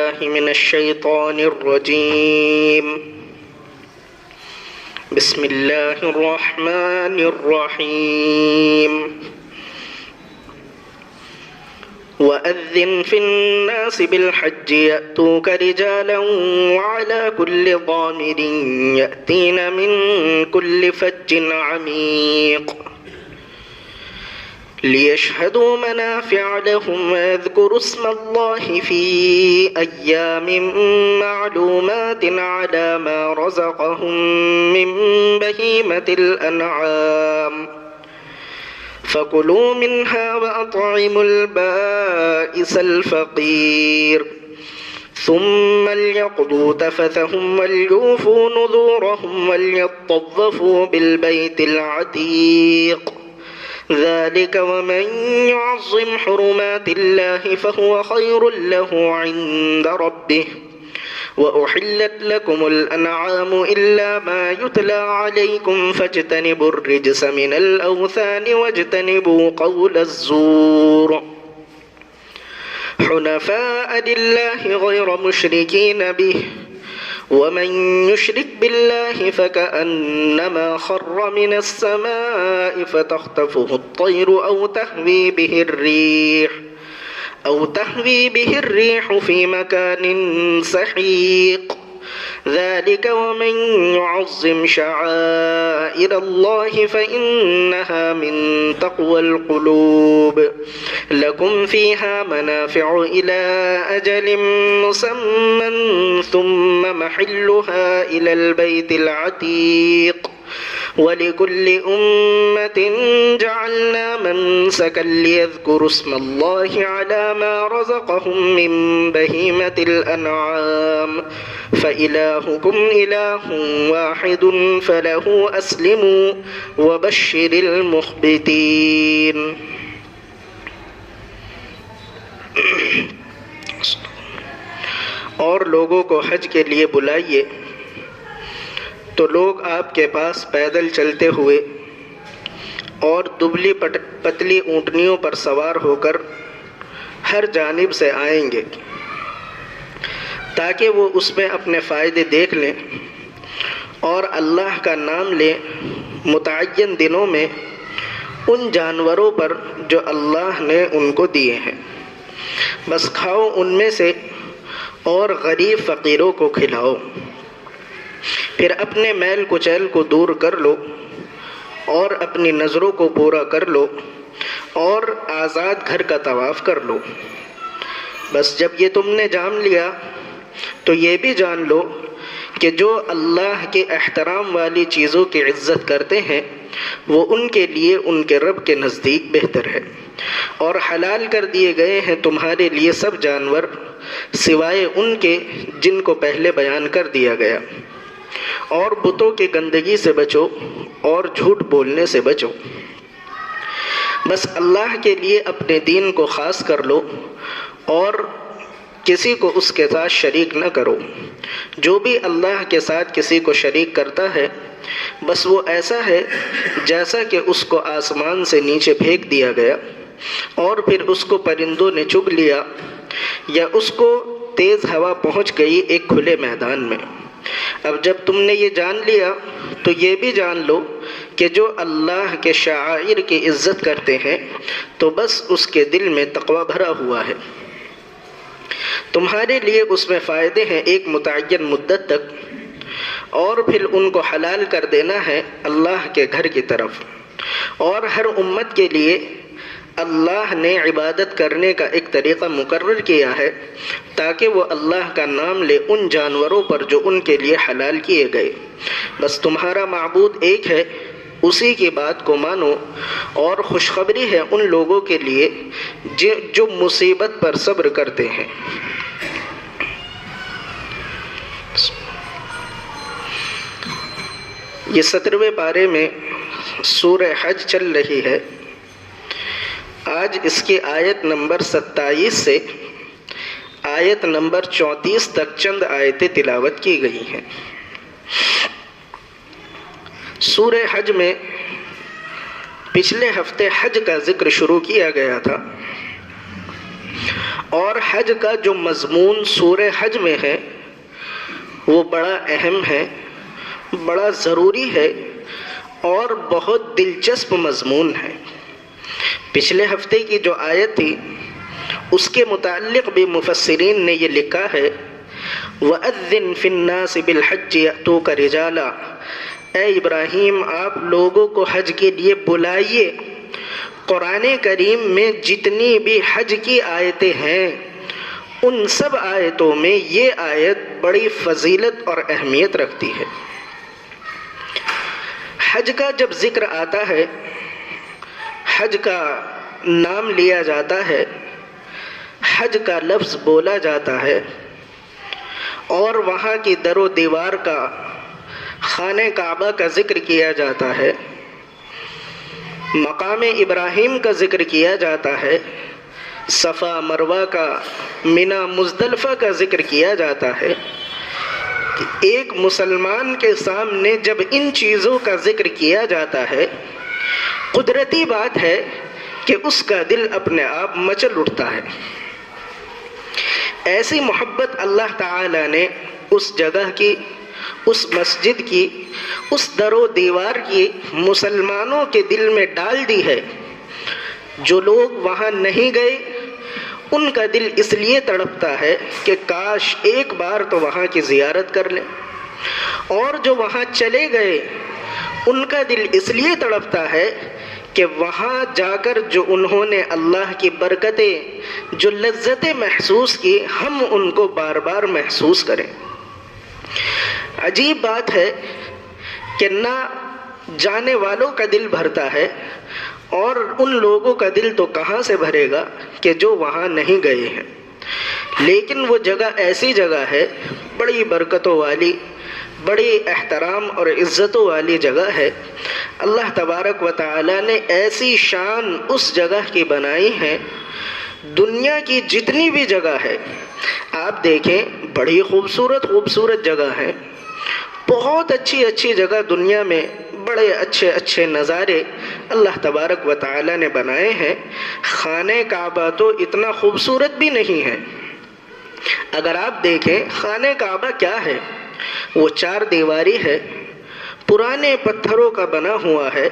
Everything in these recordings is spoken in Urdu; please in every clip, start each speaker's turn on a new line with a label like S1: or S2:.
S1: بالله من الشيطان الرجيم. بسم الله الرحمن الرحيم. وأذن في الناس بالحج يأتوك رجالا وعلى كل ضامر يأتين من كل فج عميق ليشهدوا منافع لهم ويذكروا اسم الله في أيام معلومات على ما رزقهم من بهيمة الأنعام فكلوا منها وأطعموا البائس الفقير ثم ليقضوا تفثهم وليوفوا نذورهم وليطوفوا بالبيت العتيق ذلك ومن يعظم حرمات الله فهو خير له عند ربه وأحلت لكم الأنعام إلا ما يتلى عليكم فاجتنبوا الرجس من الأوثان واجتنبوا قول الزور حنفاء لله غير مشركين به ومن يشرك بالله فكأنما خر من السماء فتخطفه الطير أو تهوي به الريح في مكان سحيق ذلك ومن يعظم شعائر الله فإنها من تقوى القلوب لكم فيها منافع إلى أجل مسمى ثم محلها إلى البيت العتيق ولكل أمة جعلنا منسكا ليذكروا اسم الله على ما رزقهم من بهيمة الأنعام فإلهكم إله واحد فله أسلموا وبشر المخبتين. اور لوگوں کو حج کے لیے بلائیے تو لوگ آپ کے پاس پیدل چلتے ہوئے اور دبلی پتلی اونٹنیوں پر سوار ہو کر ہر جانب سے آئیں گے تاکہ وہ اس میں اپنے فائدے دیکھ لیں اور اللہ کا نام لیں متعین دنوں میں ان جانوروں پر جو اللہ نے ان کو دیے ہیں. بس کھاؤ ان میں سے اور غریب فقیروں کو کھلاؤ. پھر اپنے میل کچیل کو دور کر لو اور اپنی نظروں کو پورا کر لو اور آزاد گھر کا طواف کر لو. بس جب یہ تم نے جان لیا تو یہ بھی جان لو کہ جو اللہ کے احترام والی چیزوں کی عزت کرتے ہیں وہ ان کے لیے ان کے رب کے نزدیک بہتر ہے اور حلال کر دیے گئے ہیں تمہارے لیے سب جانور سوائے ان کے جن کو پہلے بیان کر دیا گیا. اور بتوں کی گندگی سے بچو اور جھوٹ بولنے سے بچو. بس اللہ کے لیے اپنے دین کو خاص کر لو اور کسی کو اس کے ساتھ شریک نہ کرو. جو بھی اللہ کے ساتھ کسی کو شریک کرتا ہے بس وہ ایسا ہے جیسا کہ اس کو آسمان سے نیچے پھینک دیا گیا اور پھر اس کو پرندوں نے چگ لیا یا اس کو تیز ہوا پہنچ گئی ایک کھلے میدان میں. اب جب تم نے یہ جان لیا تو یہ بھی جان لو کہ جو اللہ کے شعائر کی عزت کرتے ہیں تو بس اس کے دل میں تقوی بھرا ہوا ہے. تمہارے لیے اس میں فائدے ہیں ایک متعین مدت تک اور پھر ان کو حلال کر دینا ہے اللہ کے گھر کی طرف. اور ہر امت کے لیے اللہ نے عبادت کرنے کا ایک طریقہ مقرر کیا ہے تاکہ وہ اللہ کا نام لے ان جانوروں پر جو ان کے لیے حلال کیے گئے. بس تمہارا معبود ایک ہے اسی کی بات کو مانو اور خوشخبری ہے ان لوگوں کے لیے جو مصیبت پر صبر کرتے ہیں. یہ 17ویں پارے میں سورہ حج چل رہی ہے. آج اس کی آیت نمبر 27 سے آیت نمبر 34 تک چند آیتیں تلاوت کی گئی ہیں. سورہ حج میں پچھلے ہفتے حج کا ذکر شروع کیا گیا تھا اور حج کا جو مضمون سورہ حج میں ہے وہ بڑا اہم ہے، بڑا ضروری ہے اور بہت دلچسپ مضمون ہے۔ پچھلے ہفتے کی جو آیت تھی اس کے متعلق بھی مفسرین نے یہ لکھا ہے وَأَذِّن فِي النَّاسِ بِالْحَجِّ يَأْتُوكَ رِجَالًا، اے ابراہیم آپ لوگوں کو حج کے لیے بلائیے۔ قرآن کریم میں جتنی بھی حج کی آیتیں ہیں ان سب آیتوں میں یہ آیت بڑی فضیلت اور اہمیت رکھتی ہے۔ حج کا جب ذکر آتا ہے، حج کا نام لیا جاتا ہے، حج کا لفظ بولا جاتا ہے اور وہاں کی در و دیوار کا، خانہ کعبہ کا ذکر کیا جاتا ہے، مقام ابراہیم کا ذکر کیا جاتا ہے، صفا مروہ کا، منی مزدلفہ کا ذکر کیا جاتا ہے، ایک مسلمان کے سامنے جب ان چیزوں کا ذکر کیا جاتا ہے قدرتی بات ہے کہ اس کا دل اپنے آپ مچل اٹھتا ہے۔ ایسی محبت اللہ تعالی نے اس جگہ کی، اس مسجد کی، اس در و دیوار کی مسلمانوں کے دل میں ڈال دی ہے۔ جو لوگ وہاں نہیں گئے ان کا دل اس لیے تڑپتا ہے کہ کاش ایک بار تو وہاں کی زیارت کر لیں، اور جو وہاں چلے گئے ان کا دل اس لیے تڑپتا ہے کہ وہاں جا کر جو انہوں نے اللہ کی برکتیں، جو لذتیں محسوس کی، ہم ان کو بار بار محسوس کریں۔ عجیب بات ہے کہ نہ جانے والوں کا دل بھرتا ہے اور ان لوگوں کا دل تو کہاں سے بھرے گا کہ جو وہاں نہیں گئے ہیں۔ لیکن وہ جگہ ایسی جگہ ہے، بڑی برکتوں والی، بڑی احترام اور عزتوں والی جگہ ہے۔ اللہ تبارک و تعالی نے ایسی شان اس جگہ کی بنائی ہے۔ دنیا کی جتنی بھی جگہ ہے آپ دیکھیں، بڑی خوبصورت خوبصورت جگہ ہے، بہت اچھی اچھی جگہ دنیا میں، بڑے اچھے اچھے نظارے اللہ تبارک و تعالی نے بنائے ہیں۔ خانہ کعبہ تو اتنا خوبصورت بھی نہیں ہے۔ اگر آپ دیکھیں خانہ کعبہ کیا ہے، وہ 4 دیواری ہے، پرانے پتھروں کا بنا ہوا ہے،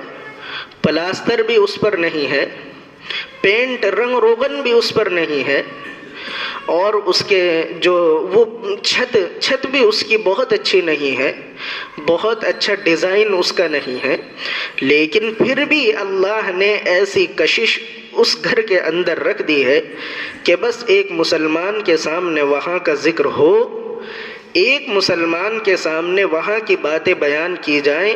S1: پلاسٹر بھی اس پر نہیں ہے، پینٹ رنگ روغن بھی اس پر نہیں ہے، اور اس کے جو وہ چھت بھی اس کی بہت اچھی نہیں ہے، بہت اچھا ڈیزائن اس کا نہیں ہے، لیکن پھر بھی اللہ نے ایسی کشش اس گھر کے اندر رکھ دی ہے کہ بس ایک مسلمان کے سامنے وہاں کا ذکر ہو، ایک مسلمان کے سامنے وہاں کی باتیں بیان کی جائیں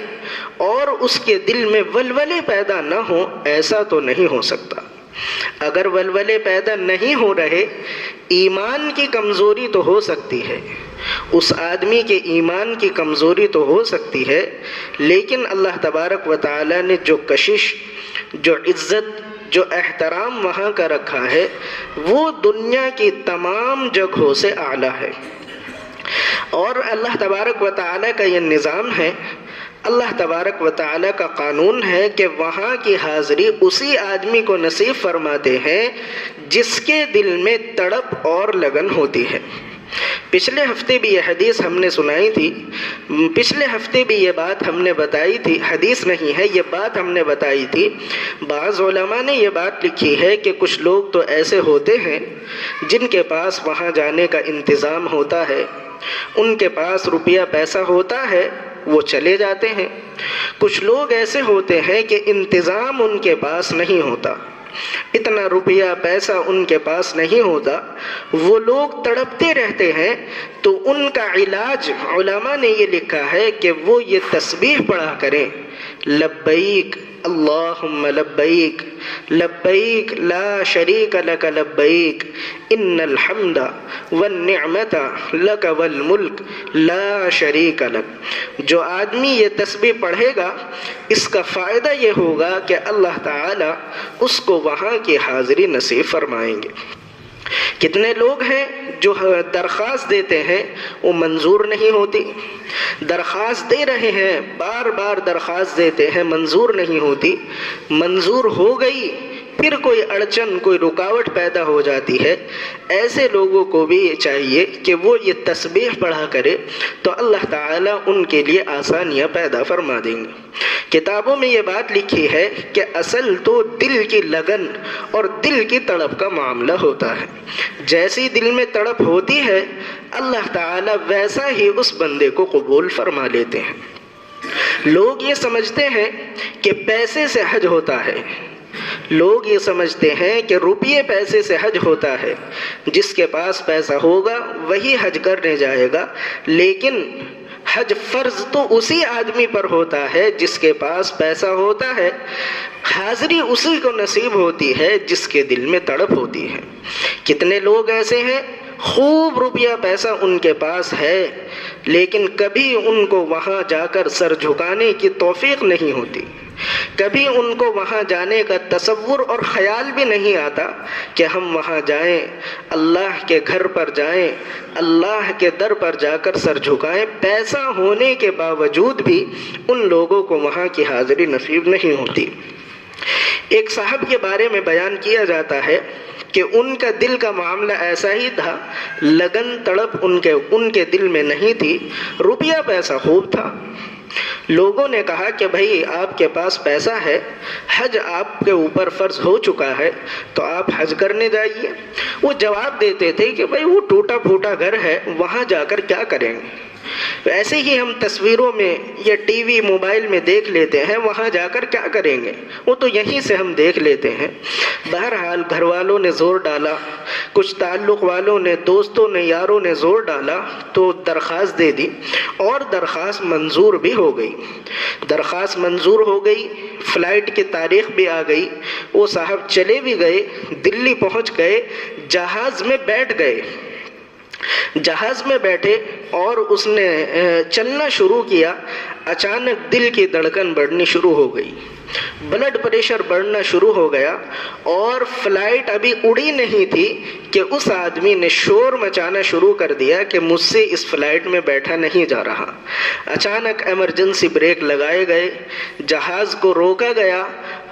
S1: اور اس کے دل میں ولولے پیدا نہ ہوں، ایسا تو نہیں ہو سکتا۔ اگر ولولے پیدا نہیں ہو رہے، ایمان کی کمزوری تو ہو سکتی ہے، اس آدمی کے ایمان کی کمزوری تو ہو سکتی ہے، لیکن اللہ تبارک و تعالی نے جو کشش، جو عزت، جو احترام وہاں کا رکھا ہے وہ دنیا کی تمام جگہوں سے اعلیٰ ہے۔ اور اللہ تبارک و تعالی کا یہ نظام ہے، اللہ تبارک و تعالی کا قانون ہے کہ وہاں کی حاضری اسی آدمی کو نصیب فرماتے ہیں جس کے دل میں تڑپ اور لگن ہوتی ہے۔ پچھلے ہفتے بھی یہ حدیث ہم نے سنائی تھی، پچھلے ہفتے بھی یہ بات ہم نے بتائی تھی، حدیث نہیں ہے یہ بات ہم نے بتائی تھی۔ بعض علماء نے یہ بات لکھی ہے کہ کچھ لوگ تو ایسے ہوتے ہیں جن کے پاس وہاں جانے کا انتظام ہوتا ہے، ان کے پاس روپیہ پیسہ ہوتا ہے، وہ چلے جاتے ہیں۔ کچھ لوگ ایسے ہوتے ہیں کہ انتظام ان کے پاس نہیں ہوتا، اتنا روپیہ پیسہ ان کے پاس نہیں ہوتا، وہ لوگ تڑپتے رہتے ہیں۔ تو ان کا علاج علماء نے یہ لکھا ہے کہ وہ یہ تسبیح پڑھا کریں، لبیک اللہم لبیک لبیک لا شریک لک لبیک ان الحمد والنعمت لک والملک لا شریک لک۔ جو آدمی یہ تسبیح پڑھے گا اس کا فائدہ یہ ہوگا کہ اللہ تعالی اس کو وہاں کی حاضری نصیب فرمائیں گے۔ کتنے لوگ ہیں جو درخواست دیتے ہیں وہ منظور نہیں ہوتی، درخواست دے رہے ہیں، بار بار درخواست دیتے ہیں، منظور نہیں ہوتی، منظور ہو گئی پھر کوئی اڑچن کوئی رکاوٹ پیدا ہو جاتی ہے، ایسے لوگوں کو بھی یہ چاہیے کہ وہ یہ تسبیح پڑھا کرے تو اللہ تعالیٰ ان کے لیے آسانیاں پیدا فرما دیں گے۔ کتابوں میں یہ بات لکھی ہے کہ اصل تو دل کی لگن اور دل کی تڑپ کا معاملہ ہوتا ہے۔ جیسی دل میں تڑپ ہوتی ہے اللہ تعالیٰ ویسا ہی اس بندے کو قبول فرما لیتے ہیں۔ لوگ یہ سمجھتے ہیں کہ پیسے سے حج ہوتا ہے، لوگ یہ سمجھتے ہیں کہ روپیے پیسے سے حج ہوتا ہے، جس کے پاس پیسہ ہوگا وہی حج کرنے جائے گا، لیکن حج فرض تو اسی آدمی پر ہوتا ہے جس کے پاس پیسہ ہوتا ہے، حاضری اسی کو نصیب ہوتی ہے جس کے دل میں تڑپ ہوتی ہے۔ کتنے لوگ ایسے ہیں خوب روپیہ پیسہ ان کے پاس ہے لیکن کبھی ان کو وہاں جا کر سر جھکانے کی توفیق نہیں ہوتی، کبھی ان کو وہاں جانے کا تصور اور خیال بھی نہیں آتا کہ ہم وہاں جائیں، اللہ کے گھر پر جائیں، اللہ کے در پر جا کر سر جھکائیں۔ پیسہ ہونے کے باوجود بھی ان لوگوں کو وہاں کی حاضری نصیب نہیں ہوتی۔ ایک صاحب کے بارے میں بیان کیا جاتا ہے کہ ان کا دل کا معاملہ ایسا ہی تھا، لگن تڑپ ان کے دل میں نہیں تھی، روپیہ پیسہ خوب تھا۔ لوگوں نے کہا کہ بھائی آپ کے پاس پیسہ ہے، حج آپ کے اوپر فرض ہو چکا ہے تو آپ حج کرنے جائیے۔ وہ جواب دیتے تھے کہ بھائی وہ ٹوٹا پھوٹا گھر ہے، وہاں جا کر کیا کریں گے؟ ایسے ہی ہم تصویروں میں یا ٹی وی موبائل میں دیکھ لیتے ہیں، وہاں جا کر کیا کریں گے؟ وہ تو یہیں سے ہم دیکھ لیتے ہیں۔ بہرحال گھر والوں نے زور ڈالا، کچھ تعلق والوں نے، دوستوں نے، یاروں نے زور ڈالا تو درخواست دے دی اور درخواست منظور بھی ہو گئی۔ درخواست منظور ہو گئی، فلائٹ کی تاریخ بھی آ گئی، وہ صاحب چلے بھی گئے، دلی پہنچ گئے، جہاز میں بیٹھ گئے۔ جہاز میں بیٹھے اور اس نے چلنا شروع کیا، اچانک دل کی دھڑکن بڑھنی شروع ہو گئی، بلڈ پریشر بڑھنا شروع ہو گیا اور فلائٹ ابھی اڑی نہیں تھی کہ اس آدمی نے شور مچانا شروع کر دیا کہ مجھ سے اس فلائٹ میں بیٹھا نہیں جا رہا۔ اچانک ایمرجنسی بریک لگائے گئے، جہاز کو روکا گیا،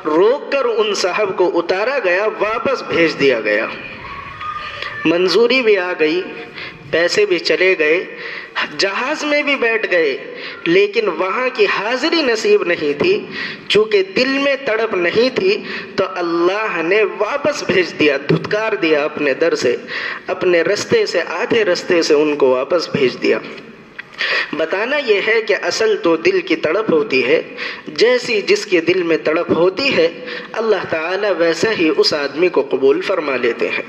S1: روک کر ان صاحب کو اتارا گیا، واپس بھیج دیا گیا۔ منظوری بھی آ گئی، پیسے بھی چلے گئے، جہاز میں بھی بیٹھ گئے، لیکن وہاں کی حاضری نصیب نہیں تھی۔ چونکہ دل میں تڑپ نہیں تھی تو اللہ نے واپس بھیج دیا، دھتکار دیا اپنے در سے، اپنے رستے سے، آدھے رستے سے ان کو واپس بھیج دیا۔ بتانا یہ ہے کہ اصل تو دل کی تڑپ ہوتی ہے، جیسی جس کے دل میں تڑپ ہوتی ہے اللہ تعالیٰ ویسا ہی اس آدمی کو قبول فرما لیتے ہیں۔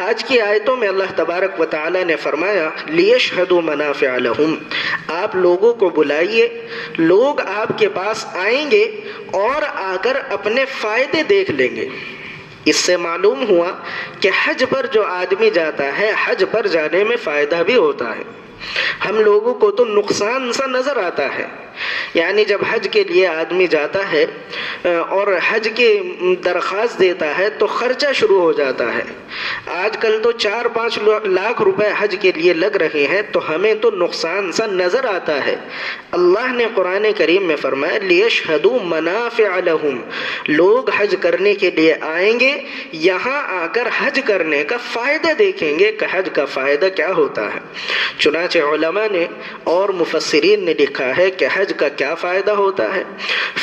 S1: آج کی آیتوں میں اللہ تبارک و تعالیٰ نے فرمایا لِيَشْهَدُوا مَنَافِعَ لَهُمْ، آپ لوگوں کو بلائیے، لوگ آپ کے پاس آئیں گے اور آ کر اپنے فائدے دیکھ لیں گے۔ اس سے معلوم ہوا کہ حج پر جو آدمی جاتا ہے، حج پر جانے میں فائدہ بھی ہوتا ہے۔ ہم لوگوں کو تو نقصان سا نظر آتا ہے، یعنی جب حج کے لیے آدمی جاتا ہے اور حج کی درخواست دیتا ہے تو خرچہ شروع ہو جاتا ہے۔ آج کل تو 4-5 لاکھ روپے حج کے لیے لگ رہے ہیں تو ہمیں تو نقصان سا نظر آتا ہے۔ اللہ نے قرآن کریم میں فرمایا لِيَشْهَدُوا مَنَافِعَ لَهُمْ، لوگ حج کرنے کے لیے آئیں گے، یہاں آ کر حج کرنے کا فائدہ دیکھیں گے کہ حج کا فائدہ کیا ہوتا ہے۔ چنانچہ علماء نے اور مفسرین نے لکھا ہے کہ حج کا کیا فائدہ ہوتا ہے۔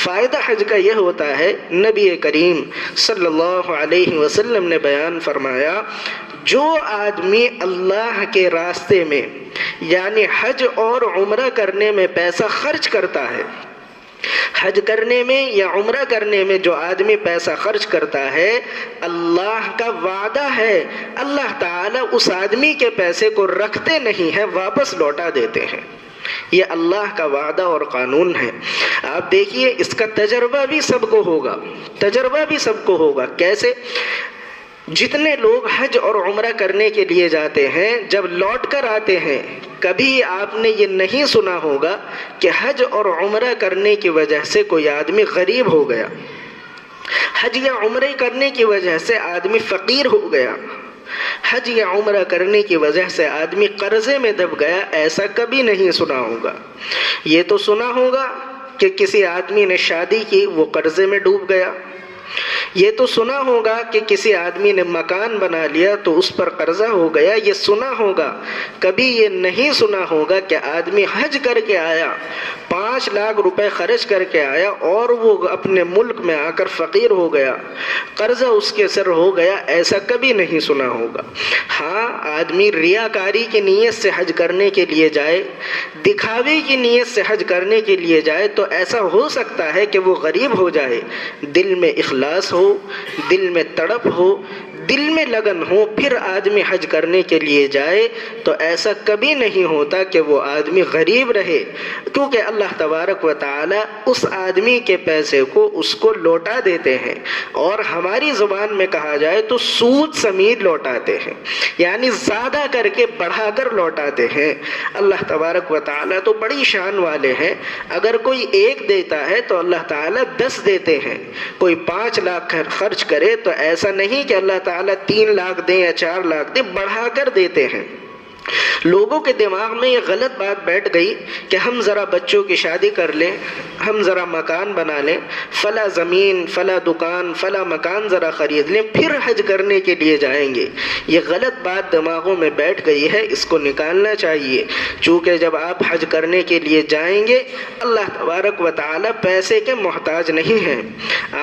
S1: فائدہ حج کا یہ ہوتا ہے، نبی کریم صلی اللہ علیہ وسلم نے بیان فرمایا جو آدمی اللہ کے راستے میں یعنی حج اور عمرہ کرنے میں پیسہ خرچ کرتا ہے، حج کرنے میں یا عمرہ کرنے میں جو آدمی پیسہ خرچ کرتا ہے، اللہ کا وعدہ ہے اللہ تعالیٰ اس آدمی کے پیسے کو رکھتے نہیں ہیں، واپس لوٹا دیتے ہیں۔ یہ اللہ کا وعدہ اور قانون ہے۔ آپ دیکھیے اس کا تجربہ بھی سب کو ہوگا، تجربہ بھی سب کو ہوگا۔ کیسے؟ جتنے لوگ حج اور عمرہ کرنے کے لیے جاتے ہیں، جب لوٹ کر آتے ہیں، کبھی آپ نے یہ نہیں سنا ہوگا کہ حج اور عمرہ کرنے کی وجہ سے کوئی آدمی غریب ہو گیا، حج یا عمرہ کرنے کی وجہ سے آدمی فقیر ہو گیا، حج یا عمرہ کرنے کی وجہ سے آدمی قرضے میں دب گیا، ایسا کبھی نہیں سنا ہوگا۔ یہ تو سنا ہوگا کہ کسی آدمی نے شادی کی، وہ قرضے میں ڈوب گیا، یہ تو سنا ہوگا کہ کسی آدمی نے مکان بنا لیا تو اس پر قرضہ ہو گیا، یہ سنا ہوگا، کبھی یہ نہیں سنا ہوگا کہ آدمی حج کر کے آیا، 5 لاکھ روپے خرچ کر کے آیا اور وہ اپنے ملک میں آ کر فقیر ہو گیا، قرضہ اس کے سر ہو گیا، ایسا کبھی نہیں سنا ہوگا۔ ہاں، آدمی ریاکاری کی نیت سے حج کرنے کے لیے جائے، دکھاوے کی نیت سے حج کرنے کے لیے جائے تو ایسا ہو سکتا ہے کہ وہ غریب ہو جائے، دل میں اخلاص ہو، دل میں تڑپ ہو، دل میں لگن ہو، پھر آدمی حج کرنے کے لیے جائے تو ایسا کبھی نہیں ہوتا کہ وہ آدمی غریب رہے، کیونکہ اللہ تبارک و تعالی اس آدمی کے پیسے کو اس کو لوٹا دیتے ہیں، اور ہماری زبان میں کہا جائے تو سود سمیت لوٹاتے ہیں، یعنی زیادہ کر کے بڑھا کر لوٹاتے ہیں۔ اللہ تبارک و تعالی تو بڑی شان والے ہیں، اگر کوئی 1 دیتا ہے تو اللہ تعالی 10 دیتے ہیں، کوئی 5 لاکھ خرچ کرے تو ایسا نہیں کہ اللہ تعالیٰ 3 لاکھ دیں یا 4 لاکھ دیں، بڑھا کر دیتے ہیں۔ لوگوں کے دماغ میں یہ غلط بات بیٹھ گئی کہ ہم ذرا بچوں کی شادی کر لیں، ہم ذرا مکان بنا لیں، فلاں زمین، فلاں دکان، فلاں مکان ذرا خرید لیں، پھر حج کرنے کے لیے جائیں گے۔ یہ غلط بات دماغوں میں بیٹھ گئی ہے، اس کو نکالنا چاہیے، چونکہ جب آپ حج کرنے کے لیے جائیں گے اللہ تبارک و تعالی پیسے کے محتاج نہیں ہیں،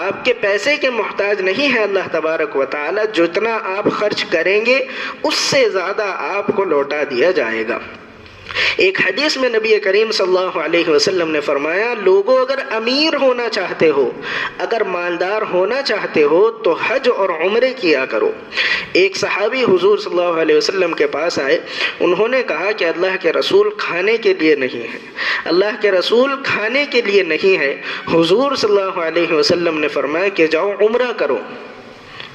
S1: آپ کے پیسے کے محتاج نہیں ہے اللہ تبارک و تعالی، جتنا آپ خرچ کریں گے اس سے زیادہ آپ کو لوٹا دیا جائے گا۔ ایک حدیث میں نبی کریم صلی اللہ علیہ وسلم نے فرمایا، لوگوں اگر امیر ہونا چاہتے ہو، اگر مالدار ہونا چاہتے ہو تو حج اور عمرے کیا کرو۔ ایک صحابی حضور صلی اللہ علیہ وسلم کے پاس آئے، انہوں نے کہا کہ اللہ کے رسول کھانے کے لیے نہیں ہے، اللہ کے رسول کھانے کے لیے نہیں ہے۔ حضور صلی اللہ علیہ وسلم نے فرمایا کہ جاؤ عمرہ کرو،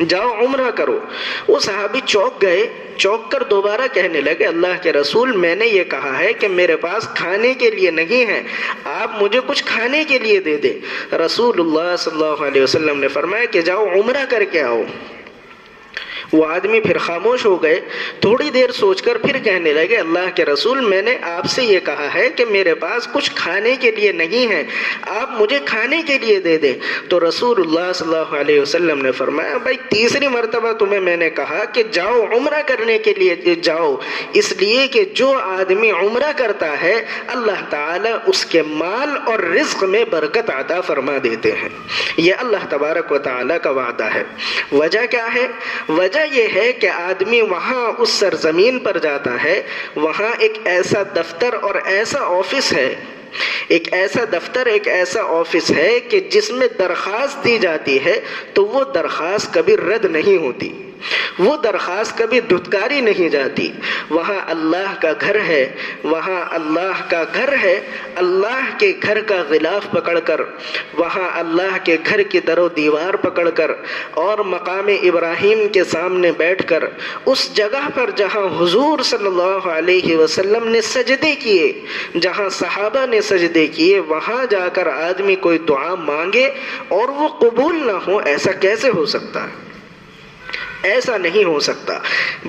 S1: جاؤ عمرہ کرو۔ وہ صحابی چوک گئے، چوک کر دوبارہ کہنے لگے، اللہ کے رسول میں نے یہ کہا ہے کہ میرے پاس کھانے کے لیے نہیں ہے، آپ مجھے کچھ کھانے کے لیے دے دیں۔ رسول اللہ صلی اللہ علیہ وسلم نے فرمایا کہ جاؤ عمرہ کر کے آؤ۔ وہ آدمی پھر خاموش ہو گئے، تھوڑی دیر سوچ کر پھر کہنے لگے، اللہ کے رسول میں نے آپ سے یہ کہا ہے کہ میرے پاس کچھ کھانے کے لیے نہیں ہے، آپ مجھے کھانے کے لیے دے دیں۔ تو رسول اللہ صلی اللہ علیہ وسلم نے فرمایا، بھائی 3ری مرتبہ تمہیں میں نے کہا کہ جاؤ عمرہ کرنے کے لیے جاؤ، اس لیے کہ جو آدمی عمرہ کرتا ہے اللہ تعالیٰ اس کے مال اور رزق میں برکت عطا فرما دیتے ہیں، یہ اللہ تبارک و تعالیٰ کا وعدہ ہے۔ وجہ کیا ہے؟ وجہ یہ ہے کہ آدمی وہاں اس سرزمین پر جاتا ہے، وہاں ایک ایسا دفتر اور ایسا آفس ہے، ایک ایسا دفتر، ایک ایسا آفس ہے کہ جس میں درخواست دی جاتی ہے تو وہ درخواست کبھی رد نہیں ہوتی، وہ درخواست کبھی دھتکاری نہیں جاتی۔ وہاں اللہ کا گھر ہے، وہاں اللہ کا گھر ہے، اللہ کے گھر کا غلاف پکڑ کر، وہاں اللہ کے گھر کی در و دیوار پکڑ کر اور مقام ابراہیم کے سامنے بیٹھ کر، اس جگہ پر جہاں حضور صلی اللہ علیہ وسلم نے سجدے کیے، جہاں صحابہ نے سجدے کیے، وہاں جا کر آدمی کوئی دعا مانگے اور وہ قبول نہ ہو، ایسا کیسے ہو سکتا ہے؟ ایسا نہیں ہو سکتا۔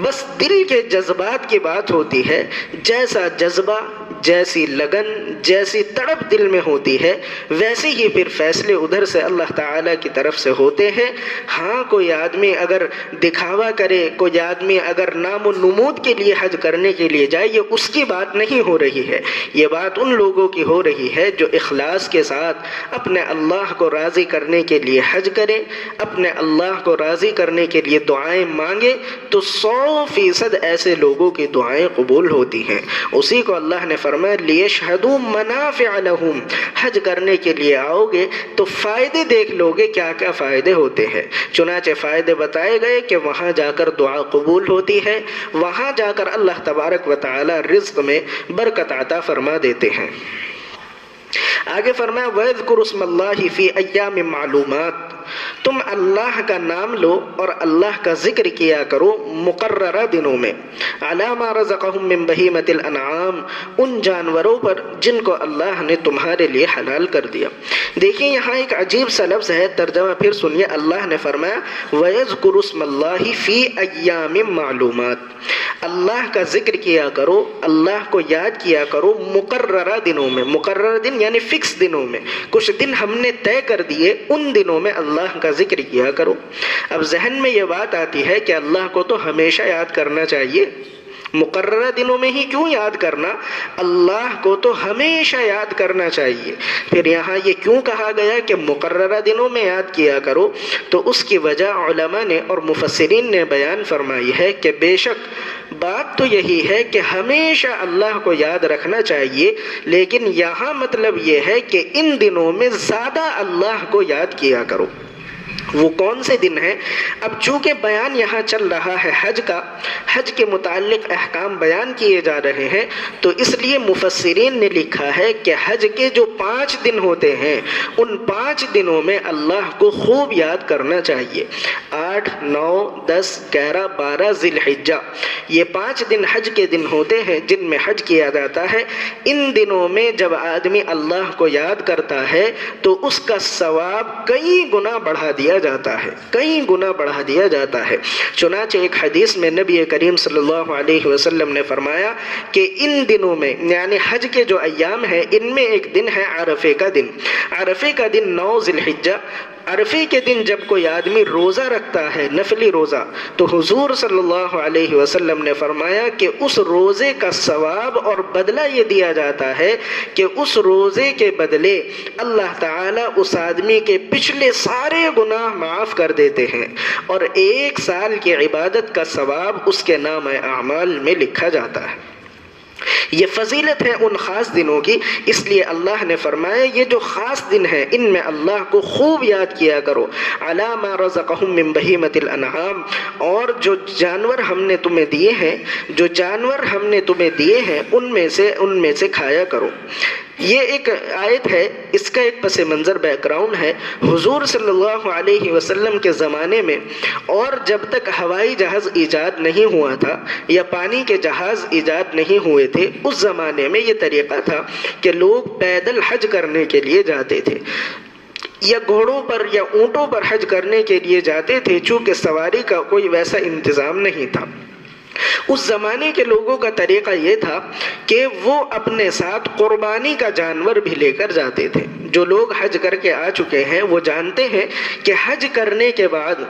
S1: بس دل کے جذبات کی بات ہوتی ہے، جیسا جذبہ، جیسی لگن، جیسی تڑپ دل میں ہوتی ہے، ویسے ہی پھر فیصلے ادھر سے اللہ تعالیٰ کی طرف سے ہوتے ہیں۔ ہاں، کوئی آدمی اگر دکھاوا کرے، کوئی آدمی اگر نام و نمود کے لیے حج کرنے کے لیے جائے، یہ اس کی بات نہیں ہو رہی ہے، یہ بات ان لوگوں کی ہو رہی ہے جو اخلاص کے ساتھ اپنے اللہ کو راضی کرنے کے لیے حج کریں، اپنے اللہ کو راضی کرنے کے لیے دعائیں مانگے، تو 100% ایسے لوگوں کی دعائیں قبول ہوتی ہیں۔ اسی کو اللہ نے فرمایا لِيَشْهَدُوا مَنَافِعَ لَهُمْ، حج کرنے کے لیے آؤ گے تو فائدے دیکھ لو گے، کیا کیا فائدے ہوتے ہیں۔ چنانچہ فائدے بتائے گئے کہ وہاں جا کر دعا قبول ہوتی ہے، وہاں جا کر اللہ تبارک و تعالی رزق میں برکت عطا فرما دیتے ہیں۔ آگے فرمایا وَيَذْكُرُ اسْمَ اللَّهِ فِي أَيَّامٍ مَعْلُومَاتٍ، تم اللہ کا نام لو اور اللہ کا ذکر کیا کرو مقررہ دنوں میں، عَلَى مَا رَزَقَهُم مِّن بَهِيمَةِ الْأَنْعَامِ، ان جانوروں پر جن کو اللہ نے تمہارے لیے حلال کر دیا۔ دیکھیں یہاں ایک عجیب سا لفظ ہے، ترجمہ پھر سنیے۔ اللہ نے فرمایا وَيَذْكُرُ اسْمَ اللَّهِ فِي أَيَّامٍ مَعْلُومَاتٍ، اللہ کا ذکر کیا کرو، اللہ کو یاد کیا کرو مقررہ دنوں میں۔ مقررہ دن یعنی فکس دنوں میں، کچھ دن ہم نے طے کر دیے، ان دنوں میں اللہ کا ذکر کیا کرو۔ اب ذہن میں یہ بات آتی ہے کہ اللہ کو تو ہمیشہ یاد کرنا چاہیے، مقررہ دنوں میں ہی کیوں یاد کرنا، اللہ کو تو ہمیشہ یاد کرنا چاہیے۔ پھر یہاں یہ کیوں کہا گیا کہ مقررہ دنوں میں یاد کیا کرو؟ تو اس کی وجہ علماء نے اور مفسرین نے بیان فرمائی ہے کہ بے شک بات تو یہی ہے کہ ہمیشہ اللہ کو یاد رکھنا چاہیے، لیکن یہاں مطلب یہ ہے کہ ان دنوں میں زیادہ اللہ کو یاد کیا کرو۔ وہ کون سے دن ہیں؟ اب چونکہ بیان یہاں چل رہا ہے حج کا، حج کے متعلق احکام بیان کیے جا رہے ہیں، تو اس لیے مفسرین نے لکھا ہے کہ حج کے جو 5 دن ہوتے ہیں ان 5 دنوں میں اللہ کو خوب یاد کرنا چاہیے۔ 8، 9، 10، 11، 12 ذی الحجہ، یہ 5 دن حج کے دن ہوتے ہیں جن میں حج کیا جاتا ہے۔ ان دنوں میں جب آدمی اللہ کو یاد کرتا ہے تو اس کا ثواب کئی گنا بڑھا دیا جاتا ہے، کئی گنا بڑھا دیا جاتا ہے۔ چنانچہ ایک حدیث میں نبی کریم صلی اللہ علیہ وسلم نے فرمایا کہ ان دنوں میں، یعنی حج کے جو ایام ہیں، ان میں ایک دن ہے عرفے کا دن۔ عرفے کا دن 9 ذی الحجہ، عرفے کے دن جب کوئی آدمی روزہ رکھتا ہے، نفلی روزہ، تو حضور صلی اللہ علیہ وسلم نے فرمایا کہ اس روزے کا ثواب اور بدلہ یہ دیا جاتا ہے کہ اس روزے کے بدلے اللہ تعالیٰ اس آدمی کے پچھلے سارے گناہ معاف کر دیتے ہیں، اور 1 سال کی عبادت کا ثواب اس کے نام اعمال میں لکھا جاتا ہے۔ یہ فضیلت ہے ان خاص دنوں کی، اس لیے اللہ نے فرمایا یہ جو خاص دن ہے ان میں اللہ کو خوب یاد کیا کرو۔ علی ما رزقہم من بہیمۃ الانعام، اور جو جانور ہم نے تمہیں دیے ہیں، جو جانور ہم نے تمہیں دیے ہیں ان میں سے کھایا کرو۔ یہ ایک آیت ہے، اس کا ایک پس منظر بیک گراؤنڈ ہے۔ حضور صلی اللہ علیہ وسلم کے زمانے میں، اور جب تک ہوائی جہاز ایجاد نہیں ہوا تھا یا پانی کے جہاز ایجاد نہیں ہوئے تھے، اس زمانے میں یہ طریقہ تھا کہ لوگ پیدل حج کرنے کے لیے جاتے تھے، یا گھوڑوں پر یا اونٹوں پر حج کرنے کے لیے جاتے تھے، چونکہ سواری کا کوئی ویسا انتظام نہیں تھا۔ اس زمانے کے لوگوں کا طریقہ یہ تھا کہ وہ اپنے ساتھ قربانی کا جانور بھی لے کر جاتے تھے۔ جو لوگ حج کر کے آ چکے ہیں وہ جانتے ہیں کہ حج کرنے کے بعد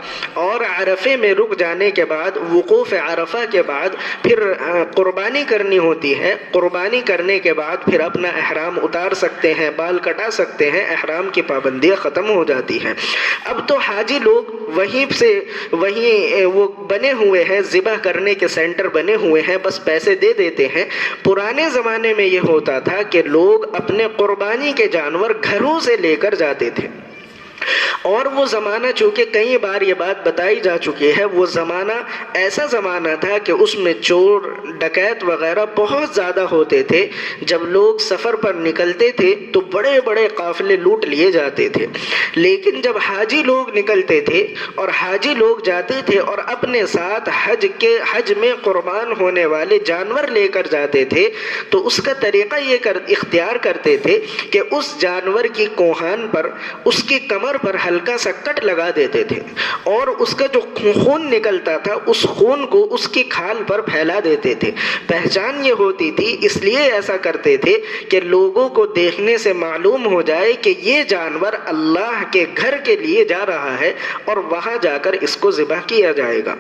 S1: اور عرفے میں رک جانے کے بعد، وقوف عرفہ کے بعد پھر قربانی کرنی ہوتی ہے۔ قربانی کرنے کے بعد پھر اپنا احرام اتار سکتے ہیں، بال کٹا سکتے ہیں، احرام کی پابندیاں ختم ہو جاتی ہیں۔ اب تو حاجی لوگ وہیں وہ بنے ہوئے ہیں، ذبح کرنے کے سینٹر بنے ہوئے ہیں، بس پیسے دے دیتے ہیں۔ پرانے زمانے میں یہ ہوتا تھا کہ لوگ اپنے قربانی کے جانور گھروں سے لے کر جاتے تھے، اور وہ زمانہ چونکہ کئی بار یہ بات بتائی جا چکی ہے، وہ زمانہ ایسا زمانہ تھا کہ اس میں چور ڈکیت وغیرہ بہت زیادہ ہوتے تھے۔ جب لوگ سفر پر نکلتے تھے تو بڑے بڑے قافلے لوٹ لیے جاتے تھے، لیکن جب حاجی لوگ نکلتے تھے اور حاجی لوگ جاتے تھے اور اپنے ساتھ حج میں قربان ہونے والے جانور لے کر جاتے تھے، تو اس کا طریقہ یہ اختیار کرتے تھے کہ اس جانور کی کوہان پر، اس کی کمر پر ہلکا سا کٹ لگا دیتے تھے، اور اس کا جو خون نکلتا تھا اس خون کو اس کی کھال پر پھیلا دیتے تھے۔ پہچان یہ ہوتی تھی، اس لیے ایسا کرتے تھے کہ لوگوں کو دیکھنے سے معلوم ہو جائے کہ یہ جانور اللہ کے گھر کے لیے جا رہا ہے اور وہاں جا کر اس کو ذبح کیا جائے گا۔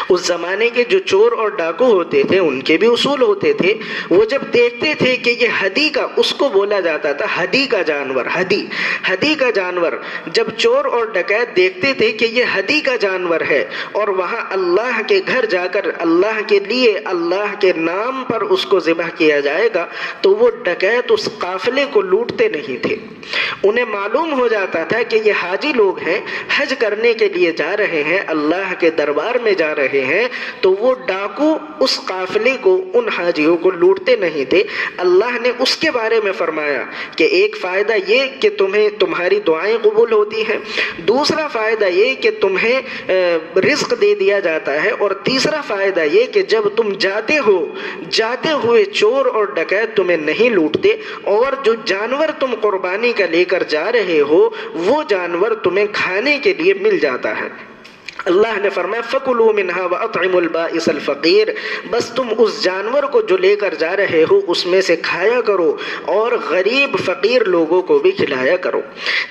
S1: اس زمانے کے جو چور اور ڈاکو ہوتے تھے ان کے بھی اصول ہوتے تھے۔ وہ جب دیکھتے تھے کہ یہ ہدی کا، اس کو بولا جاتا تھا ہدی کا جانور، ہدی کا جانور، جب چور اور ڈکیت دیکھتے تھے کہ یہ ہدی کا جانور ہے اور وہاں اللہ کے گھر جا کر اللہ کے لیے، اللہ کے نام پر اس کو ذبح کیا جائے گا، تو وہ ڈکیت اس قافلے کو لوٹتے نہیں تھے۔ انہیں معلوم ہو جاتا تھا کہ یہ حاجی لوگ ہیں، حج کرنے کے لیے جا رہے ہیں، اللہ کے دربار میں جا رہے ہیں، تو وہ ڈاکو اس قافلے کو، ان حاجیوں کو لوٹتے نہیں تھے۔ اللہ نے اس کے بارے میں فرمایا کہ ایک فائدہ یہ کہ تمہاری دعائیں قبول ہوتی ہیں، دوسرا فائدہ یہ کہ تمہیں رزق دے دیا جاتا ہے، اور تیسرا فائدہ یہ کہ جب تم جاتے ہوئے چور اور ڈکیت تمہیں نہیں لوٹتے، اور جو جانور تم قربانی کا لے کر جا رہے ہو وہ جانور تمہیں کھانے کے لیے مل جاتا ہے۔ اللہ نے فرمایا فَكُلُوا مِنْهَا وَأَطْعِمُوا الْبَائِسَ الْفَقِيرَ، بس تم اس جانور کو جو لے کر جا رہے ہو اس میں سے کھایا کرو اور غریب فقیر لوگوں کو بھی کھلایا کرو۔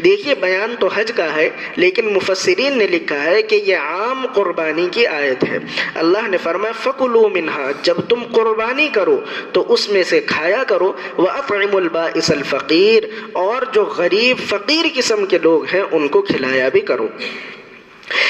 S1: دیکھیے بیان تو حج کا ہے، لیکن مفسرین نے لکھا ہے کہ یہ عام قربانی کی آیت ہے۔ اللہ نے فرمایا فَكُلُوا مِنْهَا، جب تم قربانی کرو تو اس میں سے کھایا کرو، وَأَطْعِمُوا الْبَائِسَ الْفَقِيرَ، اور جو غریب فقیر قسم کے لوگ ہیں ان کو کھلایا بھی کرو۔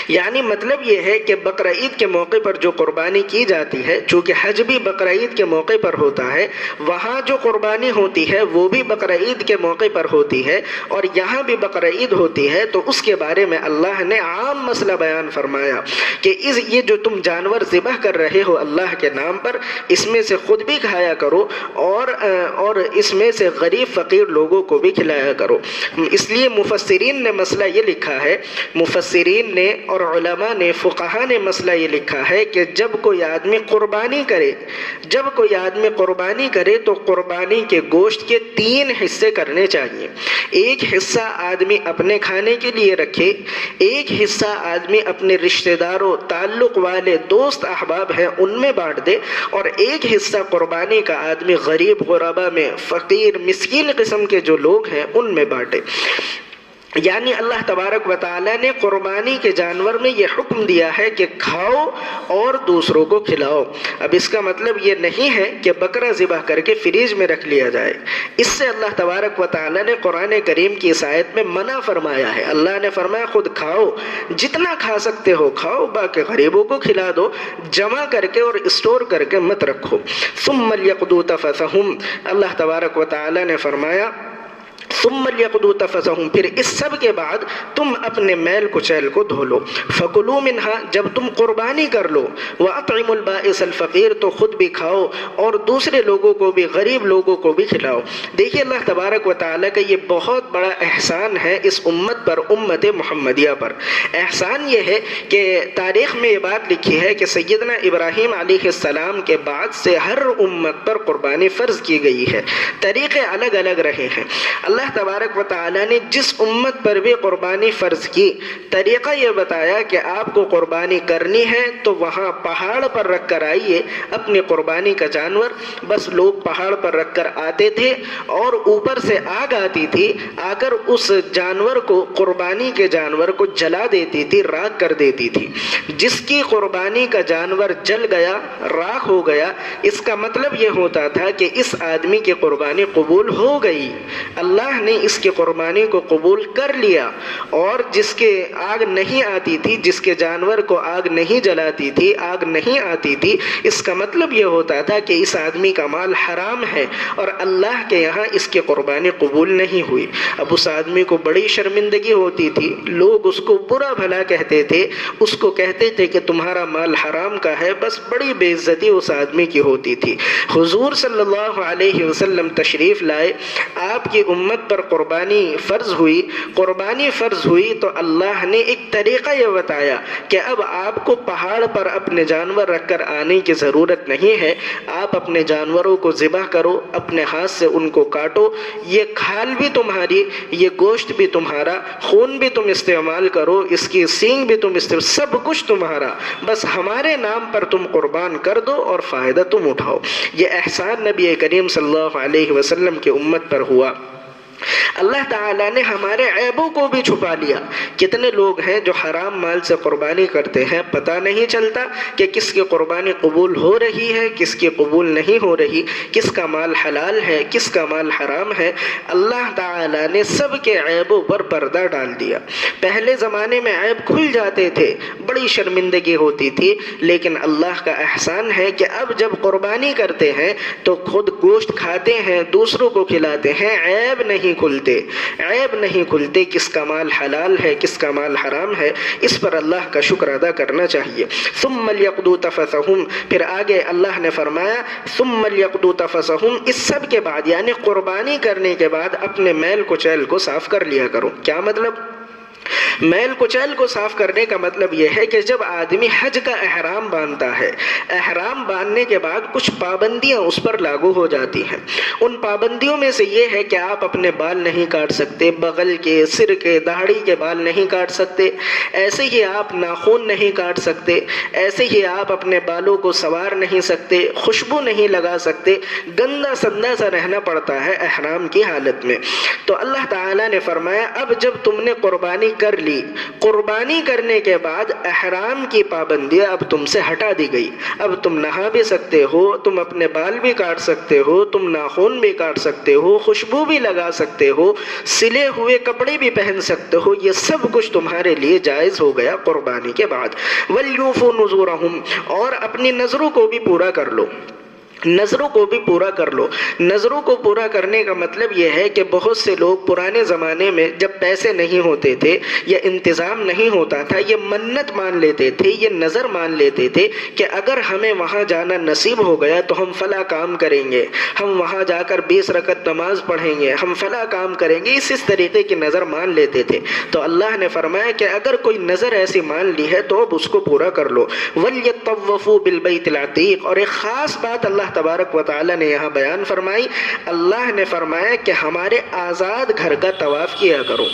S1: یعنی مطلب یہ ہے کہ بقرہ عید کے موقع پر جو قربانی کی جاتی ہے، چونکہ حج بھی بقرہ عید کے موقع پر ہوتا ہے، وہاں جو قربانی ہوتی ہے وہ بھی بقرہ عید کے موقع پر ہوتی ہے، اور یہاں بھی بقرہ عید ہوتی ہے، تو اس کے بارے میں اللہ نے عام مسئلہ بیان فرمایا کہ یہ جو تم جانور ذبح کر رہے ہو اللہ کے نام پر، اس میں سے خود بھی کھایا کرو اور اس میں سے غریب فقیر لوگوں کو بھی کھلایا کرو۔ اس لیے مفسرین نے مسئلہ یہ لکھا ہے، مفسرین نے اور علماء نے، فقہا نے مسئلہ یہ لکھا ہے کہ جب کوئی آدمی قربانی کرے تو قربانی کے گوشت کے 3 حصے کرنے چاہیے۔ ایک حصہ آدمی اپنے کھانے کے لیے رکھے، ایک حصہ آدمی اپنے رشتہ داروں، تعلق والے، دوست احباب ہیں ان میں بانٹ دے، اور ایک حصہ قربانی کا آدمی غریب غربا میں، فقیر مسکین قسم کے جو لوگ ہیں ان میں بانٹے۔ یعنی اللہ تبارک و تعالیٰ نے قربانی کے جانور میں یہ حکم دیا ہے کہ کھاؤ اور دوسروں کو کھلاؤ۔ اب اس کا مطلب یہ نہیں ہے کہ بکرا ذبح کر کے فریج میں رکھ لیا جائے، اس سے اللہ تبارک و تعالیٰ نے قرآن کریم کی اس آیت میں منع فرمایا ہے۔ اللہ نے فرمایا خود کھاؤ، جتنا کھا سکتے ہو کھاؤ، باقی غریبوں کو کھلا دو، جمع کر کے اور اسٹور کر کے مت رکھو۔ ثم لیقضوا تفثہم، اللہ تبارک و تعالیٰ نے فرمایا ثم لیقضوا تفثہم، پھر اس سب کے بعد تم اپنے میل کچیل کو دھو لو۔ فکلوا منہا، جب تم قربانی کر لو، واطعموا البائس الفقیر، تو خود بھی کھاؤ اور دوسرے لوگوں کو بھی، غریب لوگوں کو بھی کھلاؤ۔ دیکھیے اللہ تبارک و تعالیٰ کا یہ بہت بڑا احسان ہے اس امت پر، امت محمدیہ پر۔ احسان یہ ہے کہ تاریخ میں یہ بات لکھی ہے کہ سیدنا ابراہیم علیہ السلام کے بعد سے ہر امت پر قربانی فرض کی گئی ہے، طریقے الگ الگ رہے ہیں۔ اللہ تبارک و تعالیٰ نے جس امت پر بھی قربانی فرض کی، طریقہ یہ بتایا کہ آپ کو قربانی کرنی ہے تو وہاں پہاڑ پر رکھ کر آئیے اپنی قربانی کا جانور۔ بس لوگ پہاڑ پر رکھ کر آتے تھے اور اوپر سے آگ آتی تھی، آ کر اس جانور کو، قربانی کے جانور کو جلا دیتی تھی، راکھ کر دیتی تھی۔ جس کی قربانی کا جانور جل گیا، راکھ ہو گیا، اس کا مطلب یہ ہوتا تھا کہ اس آدمی کی قربانی قبول ہو گئی، اللہ نے اس کی قربانی کو قبول کر لیا۔ اور جس کے آگ نہیں آتی تھی، جس کے جانور کو آگ نہیں جلاتی تھی، آگ نہیں آتی تھی، اس کا مطلب یہ ہوتا تھا کہ اس آدمی کا مال حرام ہے اور اللہ کے یہاں اس کی قربانی قبول نہیں ہوئی۔ اب اس آدمی کو بڑی شرمندگی ہوتی تھی، لوگ اس کو برا بھلا کہتے تھے، اس کو کہتے تھے کہ تمہارا مال حرام کا ہے، بس بڑی بے عزتی اس آدمی کی ہوتی تھی۔ حضور صلی اللہ علیہ وسلم تشریف لائے، آپ کی امت پر قربانی فرض ہوئی۔ قربانی فرض ہوئی تو اللہ نے ایک طریقہ یہ بتایا کہ اب آپ کو پہاڑ پر اپنے جانور رکھ کر آنے کی ضرورت نہیں ہے، آپ اپنے جانوروں کو ذبح کرو، اپنے ہاتھ سے ان کو کاٹو، یہ کھال بھی تمہاری، یہ گوشت بھی تمہارا، خون بھی تم استعمال کرو، اس کی سینگ بھی تم استعمال، سب کچھ تمہارا، بس ہمارے نام پر تم قربان کر دو اور فائدہ تم اٹھاؤ۔ یہ احسان نبی کریم صلی اللہ علیہ وسلم کی امت پر ہوا۔ اللہ تعالیٰ نے ہمارے عیبوں کو بھی چھپا لیا۔ کتنے لوگ ہیں جو حرام مال سے قربانی کرتے ہیں، پتہ نہیں چلتا کہ کس کی قربانی قبول ہو رہی ہے، کس کی قبول نہیں ہو رہی، کس کا مال حلال ہے، کس کا مال حرام ہے۔ اللہ تعالیٰ نے سب کے عیبوں پر پردہ ڈال دیا۔ پہلے زمانے میں عیب کھل جاتے تھے، بڑی شرمندگی ہوتی تھی، لیکن اللہ کا احسان ہے کہ اب جب قربانی کرتے ہیں تو خود گوشت کھاتے ہیں، دوسروں کو کھلاتے ہیں، عیب نہیں کھلتے، کس کا مال حلال ہے، کس کا مال حرام ہے، اس پر اللہ کا شکر ادا کرنا چاہیے۔ ثم لیقضوا تفثہم، پھر آگے اللہ نے فرمایا ثم لیقضوا تفثہم، اس سب کے بعد یعنی قربانی کرنے کے بعد اپنے میل کچیل کو صاف کر لیا کرو۔ کیا مطلب؟ میل کچیل کو صاف کرنے کا مطلب یہ ہے کہ جب آدمی حج کا احرام باندھتا ہے، احرام باندھنے کے بعد کچھ پابندیاں اس پر لاگو ہو جاتی ہیں۔ ان پابندیوں میں سے یہ ہے کہ آپ اپنے بال نہیں کاٹ سکتے، بغل کے، سر کے، داڑھی کے بال نہیں کاٹ سکتے، ایسے ہی آپ ناخن نہیں کاٹ سکتے، ایسے ہی آپ اپنے بالوں کو سنوار نہیں سکتے، خوشبو نہیں لگا سکتے، گندا سندا سا رہنا پڑتا ہے احرام کی حالت میں۔ تو اللہ تعالیٰ نے فرمایا اب جب تم نے قربانی کر لی، قربانی کرنے کے بعد احرام کی پابندیاں اب تم سے ہٹا دی گئی۔ اب تم نہا بھی سکتے ہو، تم اپنے بال بھی کاٹ سکتے ہو، تم ناخن بھی کاٹ سکتے ہو، خوشبو بھی لگا سکتے ہو، سلے ہوئے کپڑے بھی پہن سکتے ہو، یہ سب کچھ تمہارے لیے جائز ہو گیا قربانی کے بعد۔ وَلْيُوفُوا نُذُورَهُمْ، اور اپنی نذروں کو بھی پورا کر لو، نظروں کو بھی پورا کر لو۔ نظروں کو پورا کرنے کا مطلب یہ ہے کہ بہت سے لوگ پرانے زمانے میں جب پیسے نہیں ہوتے تھے یا انتظام نہیں ہوتا تھا، یہ منت مان لیتے تھے، یہ نظر مان لیتے تھے کہ اگر ہمیں وہاں جانا نصیب ہو گیا تو ہم فلاں کام کریں گے، ہم وہاں جا کر 20 رکعت نماز پڑھیں گے، ہم فلاں کام کریں گے، اس طریقے کی نظر مان لیتے تھے۔ تو اللہ نے فرمایا کہ اگر کوئی نظر ایسی مان لی ہے تو اب اس کو پورا کر لو۔ وَلْيَطَّوَّفُوا بِالْبَيْتِ الْعَتِيقِ، اور ایک خاص بات اللہ تبارک و تعالیٰ نے یہاں بیان فرمائی، اللہ نے فرمایا کہ ہمارے آزاد گھر کا طواف کیا کرو۔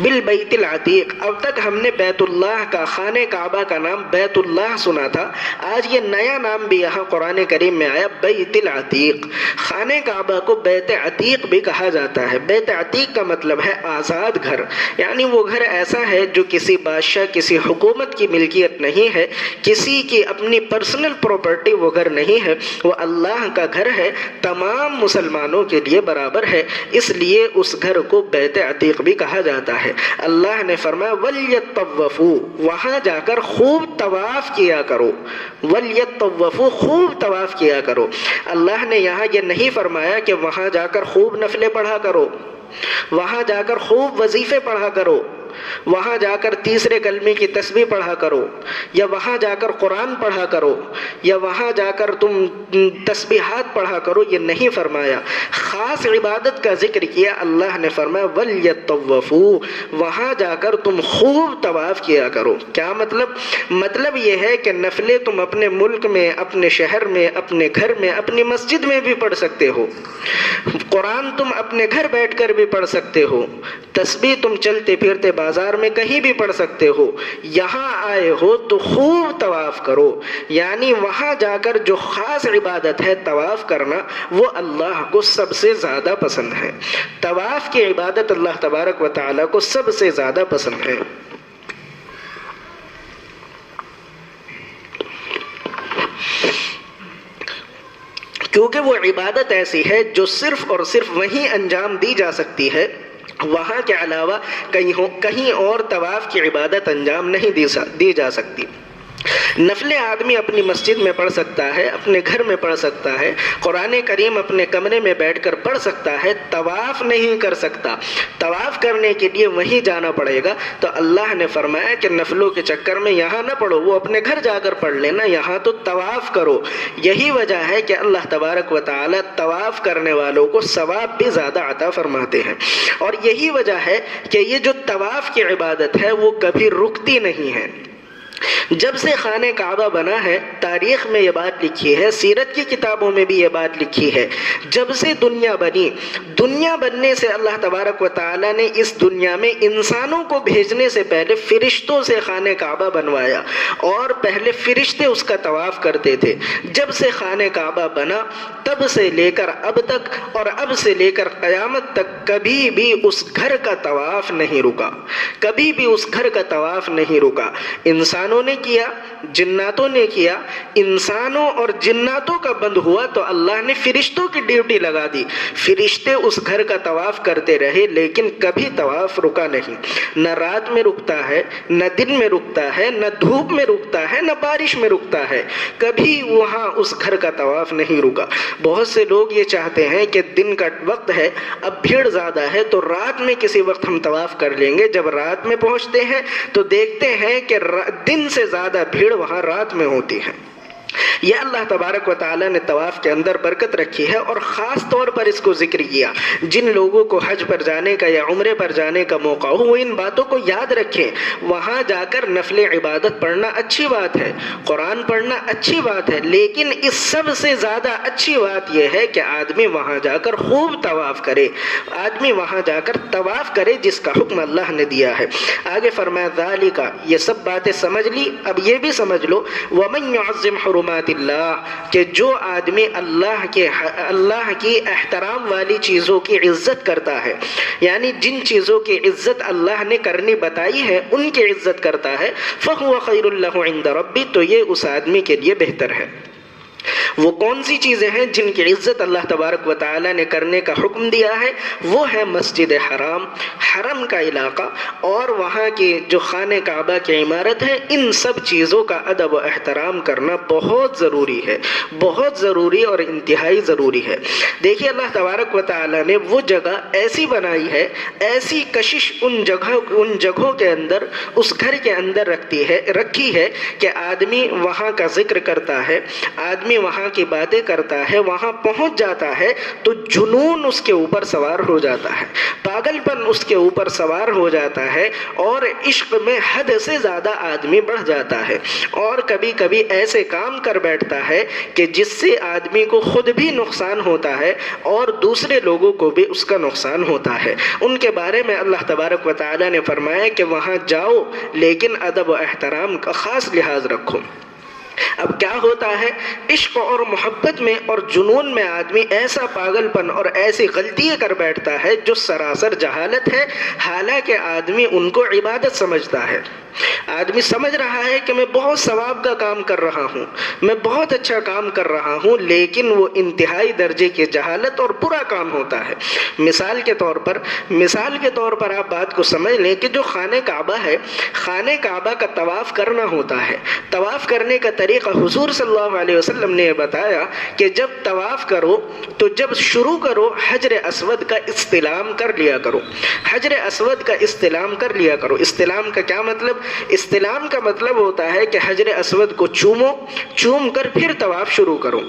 S1: بالبیت العتیق، اب تک ہم نے بیت اللہ کا، خانہ کعبہ کا نام بیت اللہ سنا تھا، آج یہ نیا نام بھی یہاں قرآن کریم میں آیا، بیت العتیق۔ خانہ کعبہ کو بیت عتیق بھی کہا جاتا ہے۔ بیت عتیق کا مطلب ہے آزاد گھر، یعنی وہ گھر ایسا ہے جو کسی بادشاہ، کسی حکومت کی ملکیت نہیں ہے، کسی کی اپنی پرسنل پراپرٹی وہ گھر نہیں ہے، وہ اللہ کا گھر ہے، تمام مسلمانوں کے لیے برابر ہے، اس لیے اس گھر کو بیت عتیق بھی کہا جاتا ہے۔ اللہ نے فرمایا وَلْيَطَّوَّفُوا، وہاں جا کر خوب طواف کیا کرو، وَلْيَطَّوَّفُوا، خوب طواف کیا کرو۔ اللہ نے یہاں یہ نہیں فرمایا کہ وہاں جا کر خوب نفلیں پڑھا کرو، وہاں جا کر خوب وظیفے پڑھا کرو، وہاں جا کر تیسرے کلمے کی تسبیح پڑھا کرو، یا وہاں جا کر قرآن پڑھا کرو، یا وہاں جا کر تم تسبیحات پڑھا کرو، یہ نہیں فرمایا۔ خاص عبادت کا ذکر کیا، اللہ نے فرمایا وَلْيَطَّوَّفُوا، وہاں جا کر تم خوب طواف کیا کرو۔ کیا مطلب؟ مطلب یہ ہے کہ نفلیں تم اپنے ملک میں، اپنے شہر میں، اپنے گھر میں، اپنی مسجد میں بھی پڑھ سکتے ہو، قرآن تم اپنے گھر بیٹھ کر بھی پڑھ سکتے ہو، تسبیح تم چلتے پھرتے بازار میں کہیں بھی پڑھ سکتے ہو۔ یہاں آئے ہو تو خوب طواف کرو، یعنی وہاں جا کر جو خاص عبادت ہے طواف کرنا، وہ اللہ کو سب سے زیادہ پسند ہے۔ طواف کی عبادت اللہ تبارک و تعالیٰ کو سب سے زیادہ پسند ہے۔ کیونکہ وہ عبادت ایسی ہے جو صرف اور صرف وہیں انجام دی جا سکتی ہے، وہاں کے علاوہ کہیں اور طواف کی عبادت انجام نہیں دی جا سکتی۔ نفلیں آدمی اپنی مسجد میں پڑھ سکتا ہے، اپنے گھر میں پڑھ سکتا ہے، قرآن کریم اپنے کمرے میں بیٹھ کر پڑھ سکتا ہے، طواف نہیں کر سکتا۔ طواف کرنے کے لیے وہیں جانا پڑے گا۔ تو اللہ نے فرمایا کہ نفلوں کے چکر میں یہاں نہ پڑھو، وہ اپنے گھر جا کر پڑھ لینا، یہاں تو طواف کرو۔ یہی وجہ ہے کہ اللہ تبارک و تعالیٰ طواف کرنے والوں کو ثواب بھی زیادہ عطا فرماتے ہیں، اور یہی وجہ ہے کہ یہ جو طواف کی عبادت ہے وہ کبھی رکتی نہیں ہے۔ جب سے خانہ کعبہ بنا ہے، تاریخ میں یہ بات لکھی ہے، سیرت کی کتابوں میں بھی یہ بات لکھی ہے، جب سے دنیا بنی، دنیا بننے سے اللہ تبارک و تعالیٰ نے اس دنیا میں انسانوں کو بھیجنے سے پہلے فرشتوں سے خانہ کعبہ بنوایا، اور پہلے فرشتے اس کا طواف کرتے تھے۔ جب سے خانہ کعبہ بنا تب سے لے کر اب تک، اور اب سے لے کر قیامت تک، کبھی بھی اس گھر کا طواف نہیں رکا، کبھی بھی اس گھر کا طواف نہیں رکا۔ انسانوں نے کیا، جناتوں نے کیا، انسانوں اور جناتوں کا بند ہوا تو اللہ نے فرشتوں کی ڈیوٹی لگا دی، فرشتے اس گھر کا طواف کرتے رہے، لیکن کبھی طواف رکا نہیں۔ نہ رات میں رکتا ہے، نہ دن میں رکتا ہے، نہ دھوپ میں رکتا ہے، نہ بارش میں رکتا ہے، کبھی وہاں اس گھر کا طواف نہیں رکا۔ بہت سے لوگ یہ چاہتے ہیں کہ دن کا وقت ہے، اب بھیڑ زیادہ ہے تو رات میں کسی وقت ہم طواف کر لیں گے۔ جب رات میں پہنچتے ہیں تو دیکھتے ہیں کہ دن سے زیادہ بھیڑ وہاں رات میں ہوتی ہے۔ یہ اللہ تبارک و تعالیٰ نے طواف کے اندر برکت رکھی ہے، اور خاص طور پر اس کو ذکر کیا۔ جن لوگوں کو حج پر جانے کا یا عمرے پر جانے کا موقع ہو وہ ان باتوں کو یاد رکھیں۔ وہاں جا کر نفل عبادت پڑھنا اچھی بات ہے، قرآن پڑھنا اچھی بات ہے، لیکن اس سب سے زیادہ اچھی بات یہ ہے کہ آدمی وہاں جا کر خوب طواف کرے، آدمی وہاں جا کر طواف کرے جس کا حکم اللہ نے دیا ہے۔ آگے فرمایا ذالک، یہ سب باتیں سمجھ لی، اب یہ بھی سمجھ لو ومن یعظم حرمات اللہ، کہ جو آدمی اللہ کی احترام والی چیزوں کی عزت کرتا ہے، یعنی جن چیزوں کی عزت اللہ نے کرنی بتائی ہے ان کی عزت کرتا ہے، فہو خیر لہ عند ربی، تو یہ اس آدمی کے لیے بہتر ہے۔ وہ کون سی چیزیں ہیں جن کی عزت اللہ تبارک و تعالی نے کرنے کا حکم دیا ہے؟ وہ ہے مسجد حرام، حرم کا علاقہ، اور وہاں کی جو خانہ کعبہ کی عمارت ہے، ان سب چیزوں کا ادب و احترام کرنا بہت ضروری ہے، بہت ضروری اور انتہائی ضروری ہے۔ دیکھیے اللہ تبارک و تعالی نے وہ جگہ ایسی بنائی ہے، ایسی کشش ان جگہوں کے اندر، اس گھر کے اندر رکھی ہے کہ آدمی وہاں کا ذکر کرتا ہے، آدمی وہاں کی باتیں کرتا ہے، وہاں پہنچ جاتا ہے تو جنون اس کے اوپر سوار ہو جاتا ہے، پاگل پن اس کے اوپر سوار ہو جاتا ہے، اور عشق میں حد سے زیادہ آدمی بڑھ جاتا ہے، اور کبھی کبھی ایسے کام کر بیٹھتا ہے کہ جس سے آدمی کو خود بھی نقصان ہوتا ہے اور دوسرے لوگوں کو بھی اس کا نقصان ہوتا ہے۔ ان کے بارے میں اللہ تبارک و تعالی نے فرمایا کہ وہاں جاؤ لیکن ادب و احترام کا خاص لحاظ رکھو۔ اب کیا ہوتا ہے، عشق اور محبت میں اور جنون میں آدمی ایسا پاگل پن اور ایسی غلطیاں کر بیٹھتا ہے جو سراسر جہالت ہے، حالانکہ آدمی ان کو عبادت سمجھتا ہے۔ آدمی سمجھ رہا ہے کہ میں بہت ثواب کا کام کر رہا ہوں، میں بہت اچھا کام کر رہا ہوں، لیکن وہ انتہائی درجے کی جہالت اور برا کام ہوتا ہے۔ مثال کے طور پر آپ بات کو سمجھ لیں کہ جو خانہ کعبہ ہے، خانہ کعبہ کا طواف کرنا ہوتا ہے۔ طواف کرنے کا طریقہ حضور صلی اللہ علیہ وسلم نے بتایا کہ جب طواف کرو تو جب شروع کرو حجر اسود کا استلام کر لیا کرو، حجر اسود کا استلام کر لیا کرو۔ استلام کا کیا مطلب؟ استلام کا مطلب ہوتا ہے کہ حجر اسود کو چوم کر پھر طواف شروع کرو،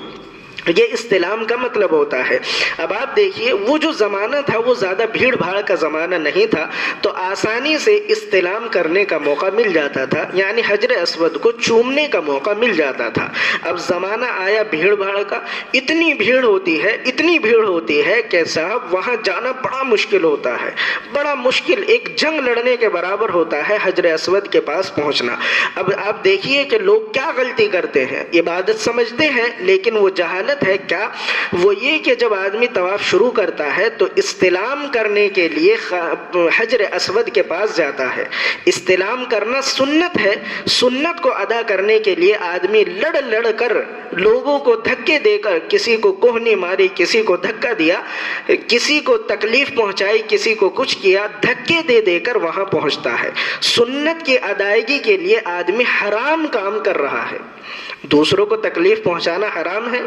S1: یہ استلام کا مطلب ہوتا ہے۔ اب آپ دیکھیے وہ جو زمانہ تھا وہ زیادہ بھیڑ بھاڑ کا زمانہ نہیں تھا، تو آسانی سے استلام کرنے کا موقع مل جاتا تھا، یعنی حجر اسود کو چومنے کا موقع مل جاتا تھا۔ اب زمانہ آیا بھیڑ بھاڑ کا، اتنی بھیڑ ہوتی ہے کہ صاحب وہاں جانا بڑا مشکل ہوتا ہے، بڑا مشکل، ایک جنگ لڑنے کے برابر ہوتا ہے حجر اسود کے پاس پہنچنا۔ اب آپ دیکھیے کہ لوگ کیا غلطی کرتے ہیں، عبادت سمجھتے ہیں لیکن وہ جہالت ہے کیا؟ وہ یہ کہ جب آدمی طواف شروع کرتا ہے تو استلام کرنے کے لیے حجر اسود کے پاس جاتا ہے۔ استلام کرنا سنت ہے، سنت کو ادا کرنے کے لیے آدمی لڑ کر، لوگوں کو دھکے دے کر، کسی کو کوہنی ماری، کسی کو دھکا دیا، کسی کو تکلیف پہنچائی، کسی کو کچھ کیا، دھکے دے کر وہاں پہنچتا ہے۔ سنت کی ادائیگی کے لیے آدمی حرام کام کر رہا ہے۔ دوسروں کو تکلیف پہنچانا حرام ہے،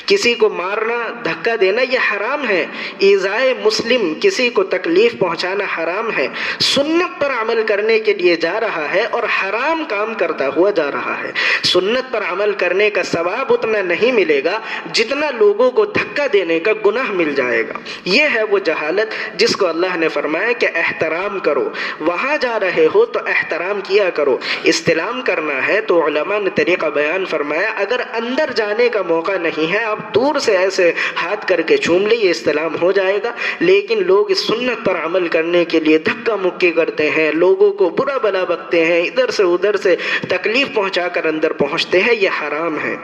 S1: کسی کو مارنا، دھکا دینا یہ حرام ہے، ایذائے مسلم، کسی کو تکلیف پہنچانا حرام ہے۔ سنت پر عمل کرنے کے لیے جا رہا ہے اور حرام کام کرتا ہوا جا رہا ہے۔ سنت پر عمل کرنے کا ثواب اتنا نہیں ملے گا جتنا لوگوں کو دھکا دینے کا گناہ مل جائے گا۔ یہ ہے وہ جہالت جس کو اللہ نے فرمایا کہ احترام کرو، وہاں جا رہے ہو تو احترام کیا کرو۔ استلام کرنا ہے تو علماء نے طریقہ بیان فرمایا، اگر اندر جانے کا موقع نہیں ہے آپ دور سے ایسے ہاتھ کر کے چوم لیں، یہ استلام ہو جائے گا۔ لیکن لوگ اس سنت پر عمل کرنے کے لیے دھکا مکی کرتے ہیں، لوگوں کو برا بلا بکتے ہیں، ادھر سے ادھر سے تکلیف پہنچا کر اندر پہنچتے ہیں، یہ حرام ہے۔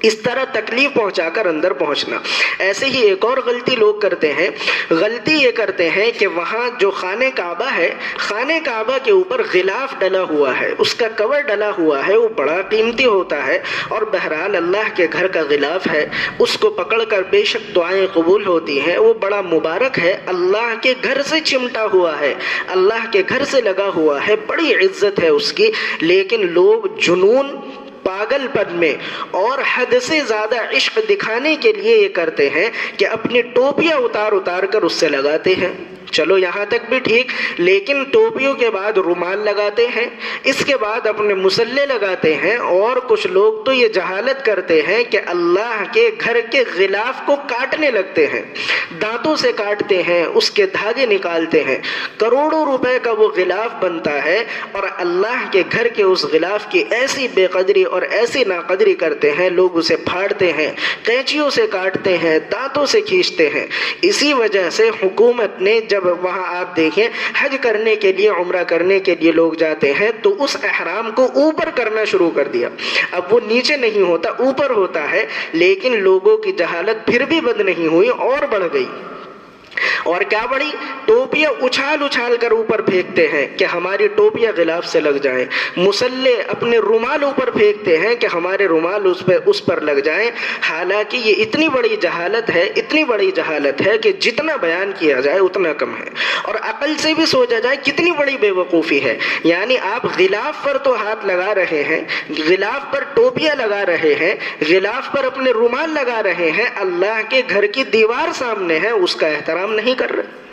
S1: اس طرح تکلیف پہنچا کر اندر پہنچنا۔ ایسے ہی ایک اور غلطی لوگ کرتے ہیں، غلطی یہ کرتے ہیں کہ وہاں جو خانہ کعبہ ہے، خانہ کعبہ کے اوپر غلاف ڈلا ہوا ہے، اس کا کور ڈلا ہوا ہے، وہ بڑا قیمتی ہوتا ہے، اور بہرحال اللہ کے گھر کا غلاف ہے، اس کو پکڑ کر بے شک دعائیں قبول ہوتی ہیں، وہ بڑا مبارک ہے، اللہ کے گھر سے چمٹا ہوا ہے، اللہ کے گھر سے لگا ہوا ہے، بڑی عزت ہے اس کی، لیکن لوگ جنون، پاگل پن میں اور حد سے زیادہ عشق دکھانے کے لیے یہ کرتے ہیں کہ اپنی ٹوپیاں اتار کر اس سے لگاتے ہیں، چلو یہاں تک بھی ٹھیک، لیکن ٹوپیوں کے بعد رومال لگاتے ہیں، اس کے بعد اپنے مسلے لگاتے ہیں، اور کچھ لوگ تو یہ جہالت کرتے ہیں کہ اللہ کے گھر کے غلاف کو کاٹنے لگتے ہیں، دانتوں سے کاٹتے ہیں، اس کے دھاگے نکالتے ہیں، کروڑوں روپے کا وہ غلاف بنتا ہے، اور اللہ کے گھر کے اس غلاف کی ایسی بے قدری اور ایسی ناقدری کرتے ہیں، لوگ اسے پھاڑتے ہیں، قینچیوں سے کاٹتے ہیں، دانتوں سے کھینچتے ہیں۔ اسی وجہ سے حکومت نے جب وہاں آپ دیکھیں حج کرنے کے لیے، عمرہ کرنے کے لیے لوگ جاتے ہیں تو اس احرام کو اوپر کرنا شروع کر دیا، اب وہ نیچے نہیں ہوتا، اوپر ہوتا ہے، لیکن لوگوں کی جہالت پھر بھی بند نہیں ہوئی اور بڑھ گئی۔ اور کیا بڑی؟ ٹوپیاں اچھال اچھال کر اوپر پھینکتے ہیں کہ ہماری ٹوپیاں غلاف سے لگ جائیں، مسلے اپنے رومال اوپر پھینکتے ہیں کہ ہمارے رومال اس پر لگ جائیں، حالانکہ یہ اتنی بڑی جہالت ہے، اتنی بڑی جہالت ہے کہ جتنا بیان کیا جائے اتنا کم ہے، اور عقل سے بھی سوچا جائے کتنی بڑی بے وقوفی ہے۔ یعنی آپ غلاف پر تو ہاتھ لگا رہے ہیں، غلاف پر ٹوپیاں لگا رہے ہیں، غلاف پر اپنے رومال لگا رہے ہیں، اللہ کے گھر کی دیوار سامنے ہے، اس کا احترام نہیں کر رہے،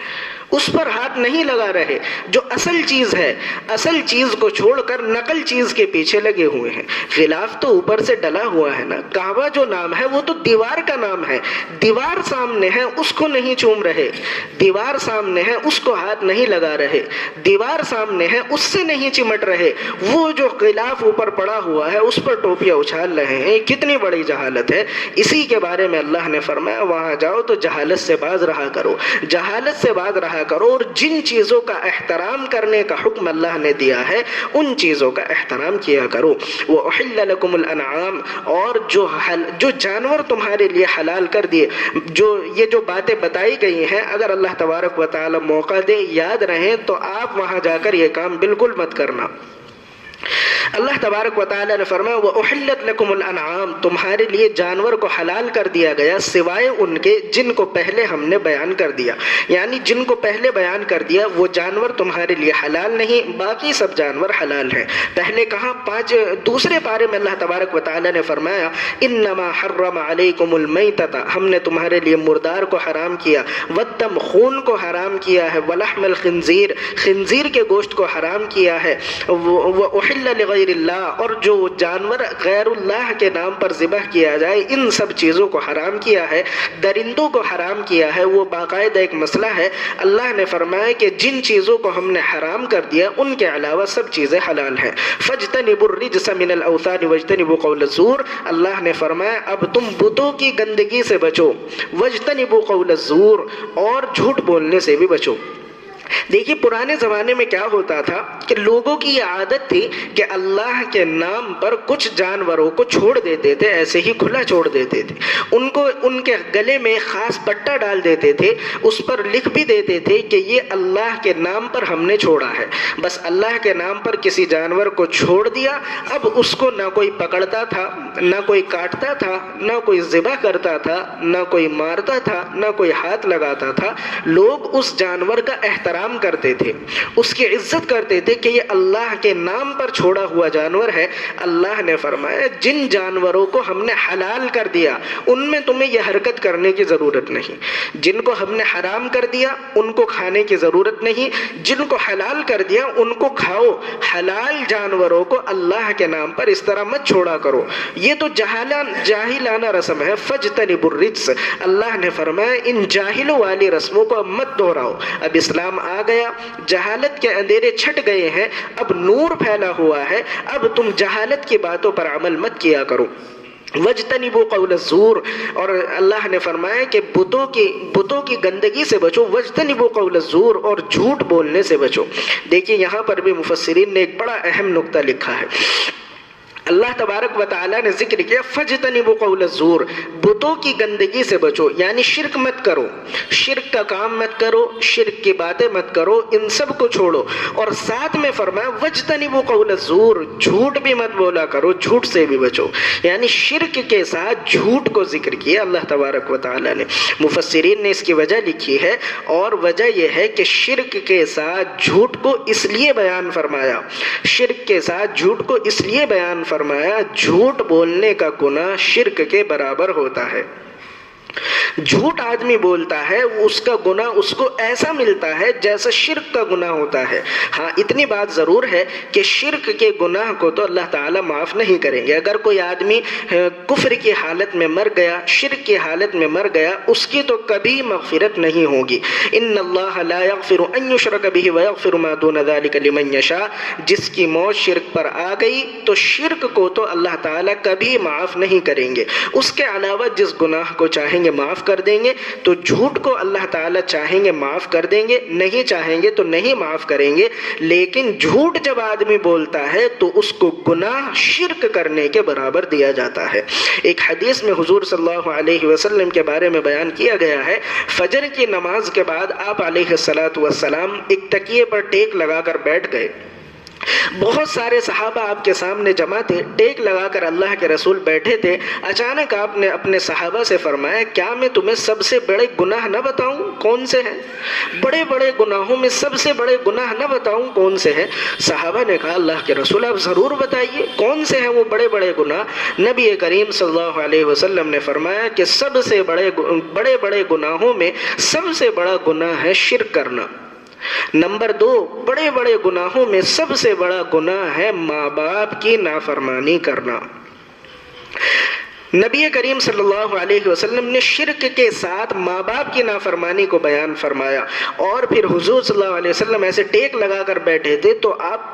S1: اس پر ہاتھ نہیں لگا رہے، جو اصل چیز ہے، اصل چیز کو چھوڑ کر نقل چیز کے پیچھے لگے ہوئے ہیں۔ غلاف تو اوپر سے ڈلا ہوا ہے نا، کعبہ جو نام ہے وہ تو دیوار کا نام ہے، دیوار سامنے ہے اس کو نہیں چوم رہے، دیوار سامنے ہے اس کو ہاتھ نہیں لگا رہے، دیوار سامنے ہے اس سے نہیں چمٹ رہے، وہ جو غلاف اوپر پڑا ہوا ہے اس پر ٹوپیاں اچھال رہے ہیں۔ کتنی بڑی جہالت ہے! اسی کے بارے میں اللہ نے فرمایا وہاں جاؤ تو جہالت سے باز رہا کرو، جہالت سے باز رہا کرو، اور جن چیزوں کا احترام کرنے کا حکم اللہ نے دیا ہے ان چیزوں کا احترام کیا کرو۔ وَأُحِلَّ لَكُمُ الْأَنْعَامُ، اور جو جانور تمہارے لیے حلال کر دیے، یہ جو باتیں بتائی گئی ہیں، اگر اللہ تبارک و تعالی موقع دے، یاد رہیں تو آپ وہاں جا کر یہ کام بالکل مت کرنا۔ اللہ تبارک و تعالی نے فرمایا وَأُحِلَّتْ لَكُمُ الْأَنْعَامُ، تمہارے لیے جانور کو حلال کر دیا گیا سوائے ان کے جن کو پہلے ہم نے بیان کر دیا، یعنی جن کو پہلے بیان کر دیا وہ جانور تمہارے لیے حلال نہیں، باقی سب جانور حلال ہیں۔ پہلے کہاں؟ دوسرے پارے میں اللہ تبارک و تعالی نے فرمایا انما حرم علیکم المیتۃ، ہم نے تمہارے لیے مردار کو حرام کیا، والدم، خون کو حرام کیا ہے، ولحم الخنزیر، خنزیر کے گوشت کو حرام کیا ہے، وأحل لغیر اللہ، اور جو جانور غیر اللہ کے نام پر ذبح کیا جائے ان سب چیزوں کو حرام کیا ہے، درندوں کو حرام کیا ہے۔ وہ باقاعدہ ایک مسئلہ ہے، اللہ نے فرمایا کہ جن چیزوں کو ہم نے حرام کر دیا ان کے علاوہ سب چیزیں حلال ہیں۔ فاجتنبوا الرجس من الاوثان واجتنبوا قول الزور، اللہ نے فرمایا اب تم بتوں کی گندگی سے بچو، واجتنبوا قول الزور، اور جھوٹ بولنے سے بھی بچو۔ دیکھیے پرانے زمانے میں کیا ہوتا تھا کہ لوگوں کی یہ عادت تھی کہ اللہ کے نام پر کچھ جانوروں کو چھوڑ دیتے تھے، ایسے ہی کھلا چھوڑ دیتے تھے، ان کے گلے میں خاص پٹا ڈال دیتے تھے، اس پر لکھ بھی دیتے تھے کہ یہ اللہ کے نام پر ہم نے چھوڑا ہے۔ بس اللہ کے نام پر کسی جانور کو چھوڑ دیا، اب اس کو نہ کوئی پکڑتا تھا، نہ کوئی کاٹتا تھا، نہ کوئی ذبح کرتا تھا، نہ کوئی مارتا تھا، نہ کوئی ہاتھ لگاتا تھا۔ لوگ اس جانور کا احترام کرتے تھے، اس کی عزت کرتے تھے کہ یہ اللہ کے نام پر چھوڑا ہوا جانور ہے۔ اللہ نے فرمایا جن جانوروں کو ہم نے حلال کر دیا ان میں تمہیں یہ حرکت کرنے کی ضرورت نہیں، جن کو ہم نے حرام کر دیا ان کو کھانے کی ضرورت نہیں، جن کو حلال کر دیا ان کو کھاؤ، حلال جانوروں کو اللہ کے نام پر اس طرح مت چھوڑا کرو۔ یہ تو جاہلانہ رسم ہے۔ فاجتنبوا الرجس، اللہ نے فرمایا ان جاہلوں والی رسموں کو اب مت دہراؤ۔ اب اسلام آ گیا، جہالت کے اندھیرے چھٹ گئے ہیں، اب نور پھیلا ہوا ہے، اب تم جہالت کی باتوں پر عمل مت کیا کرو۔ وَاجْتَنِبُوا قَوْلَ الزُّورِ، اور اللہ نے فرمایا کہ بتوں کی گندگی سے بچو، وَاجْتَنِبُوا قَوْلَ الزُّورِ، اور جھوٹ بولنے سے بچو۔ دیکھیے یہاں پر بھی مفسرین نے ایک بڑا اہم نقطہ لکھا ہے۔ اللہ تبارک و تعالیٰ نے ذکر کیا فَاجْتَنِبُوا قَوْلَ الزُّورِ، بتوں کی گندگی سے بچو، یعنی شرک مت کرو، شرک کا کام مت کرو، شرک کی باتیں مت کرو، ان سب کو چھوڑو۔ اور ساتھ میں فرمایا وَاجْتَنِبُوا قَوْلَ الزُّورِ، جھوٹ بھی مت بولا کرو، جھوٹ سے بھی بچو، یعنی شرک کے ساتھ جھوٹ کو ذکر کیا اللہ تبارک و تعالیٰ نے۔ مفسرین نے اس کی وجہ لکھی ہے، اور وجہ یہ ہے کہ شرک کے ساتھ جھوٹ کو اس لیے بیان فرمایا، شرک کے ساتھ جھوٹ کو اس لیے بیان فرمایا، جھوٹ بولنے کا گناہ شرک کے برابر ہوتا ہے۔ جھوٹ آدمی بولتا ہے اس کا گناہ اس کو ایسا ملتا ہے جیسا شرک کا گناہ ہوتا ہے. ہاں اتنی بات ضرور ہے کہ شرک کے گناہ کو تو اللہ تعالیٰ معاف نہیں کریں گے. اگر کوئی آدمی کفر کی حالت میں مر گیا، شرک کی حالت میں مر گیا، اس کی تو کبھی مغفرت نہیں ہوگی. ان اللہ لا یغفر ان یشرک بہ ویغفر ما دون ذلک لمن یشاء. جس کی موت شرک پر آ گئی تو شرک کو تو اللہ تعالیٰ کبھی معاف نہیں کریں گے. اس کے علاوہ جس گناہ کو چاہیں گے معاف کر دیں گے. تو جھوٹ کو اللہ تعالیٰ چاہیں گے معاف کر دیں گے، نہیں چاہیں گے تو نہیں معاف کریں گے. لیکن جھوٹ جب آدمی بولتا ہے تو اس کو گناہ شرک کرنے کے برابر دیا جاتا ہے. ایک حدیث میں حضور صلی اللہ علیہ وسلم کے بارے میں بیان کیا گیا ہے، فجر کی نماز کے بعد آپ علیہ الصلاۃ والسلام ایک تکیے پر ٹیک لگا کر بیٹھ گئے. بہت سارے صحابہ آپ کے سامنے جمع تھے، ٹیک لگا کر اللہ کے رسول بیٹھے تھے. اچانک آپ نے اپنے صحابہ سے فرمایا، کیا میں تمہیں سب سے بڑے گناہ نہ بتاؤں؟ کون سے ہیں بڑے بڑے گناہوں میں سب سے بڑے گناہ نہ بتاؤں؟ کون سے ہیں؟ صحابہ نے کہا، اللہ کے رسول آپ ضرور بتائیے، کون سے ہیں وہ بڑے بڑے گناہ؟ نبی کریم صلی اللہ علیہ وسلم نے فرمایا کہ سب سے بڑے بڑے گناہوں میں سب سے بڑا گناہ ہے شرک کرنا. نمبر 2 بڑے بڑے گناہوں میں سب سے بڑا گناہ ہے ماں باپ کی نافرمانی کرنا. نبی کریم صلی اللہ علیہ وسلم نے شرک کے ساتھ ماں باپ کی نافرمانی کو بیان فرمایا. اور پھر حضور صلی اللہ علیہ وسلم ایسے ٹیک لگا کر بیٹھے تھے تو آپ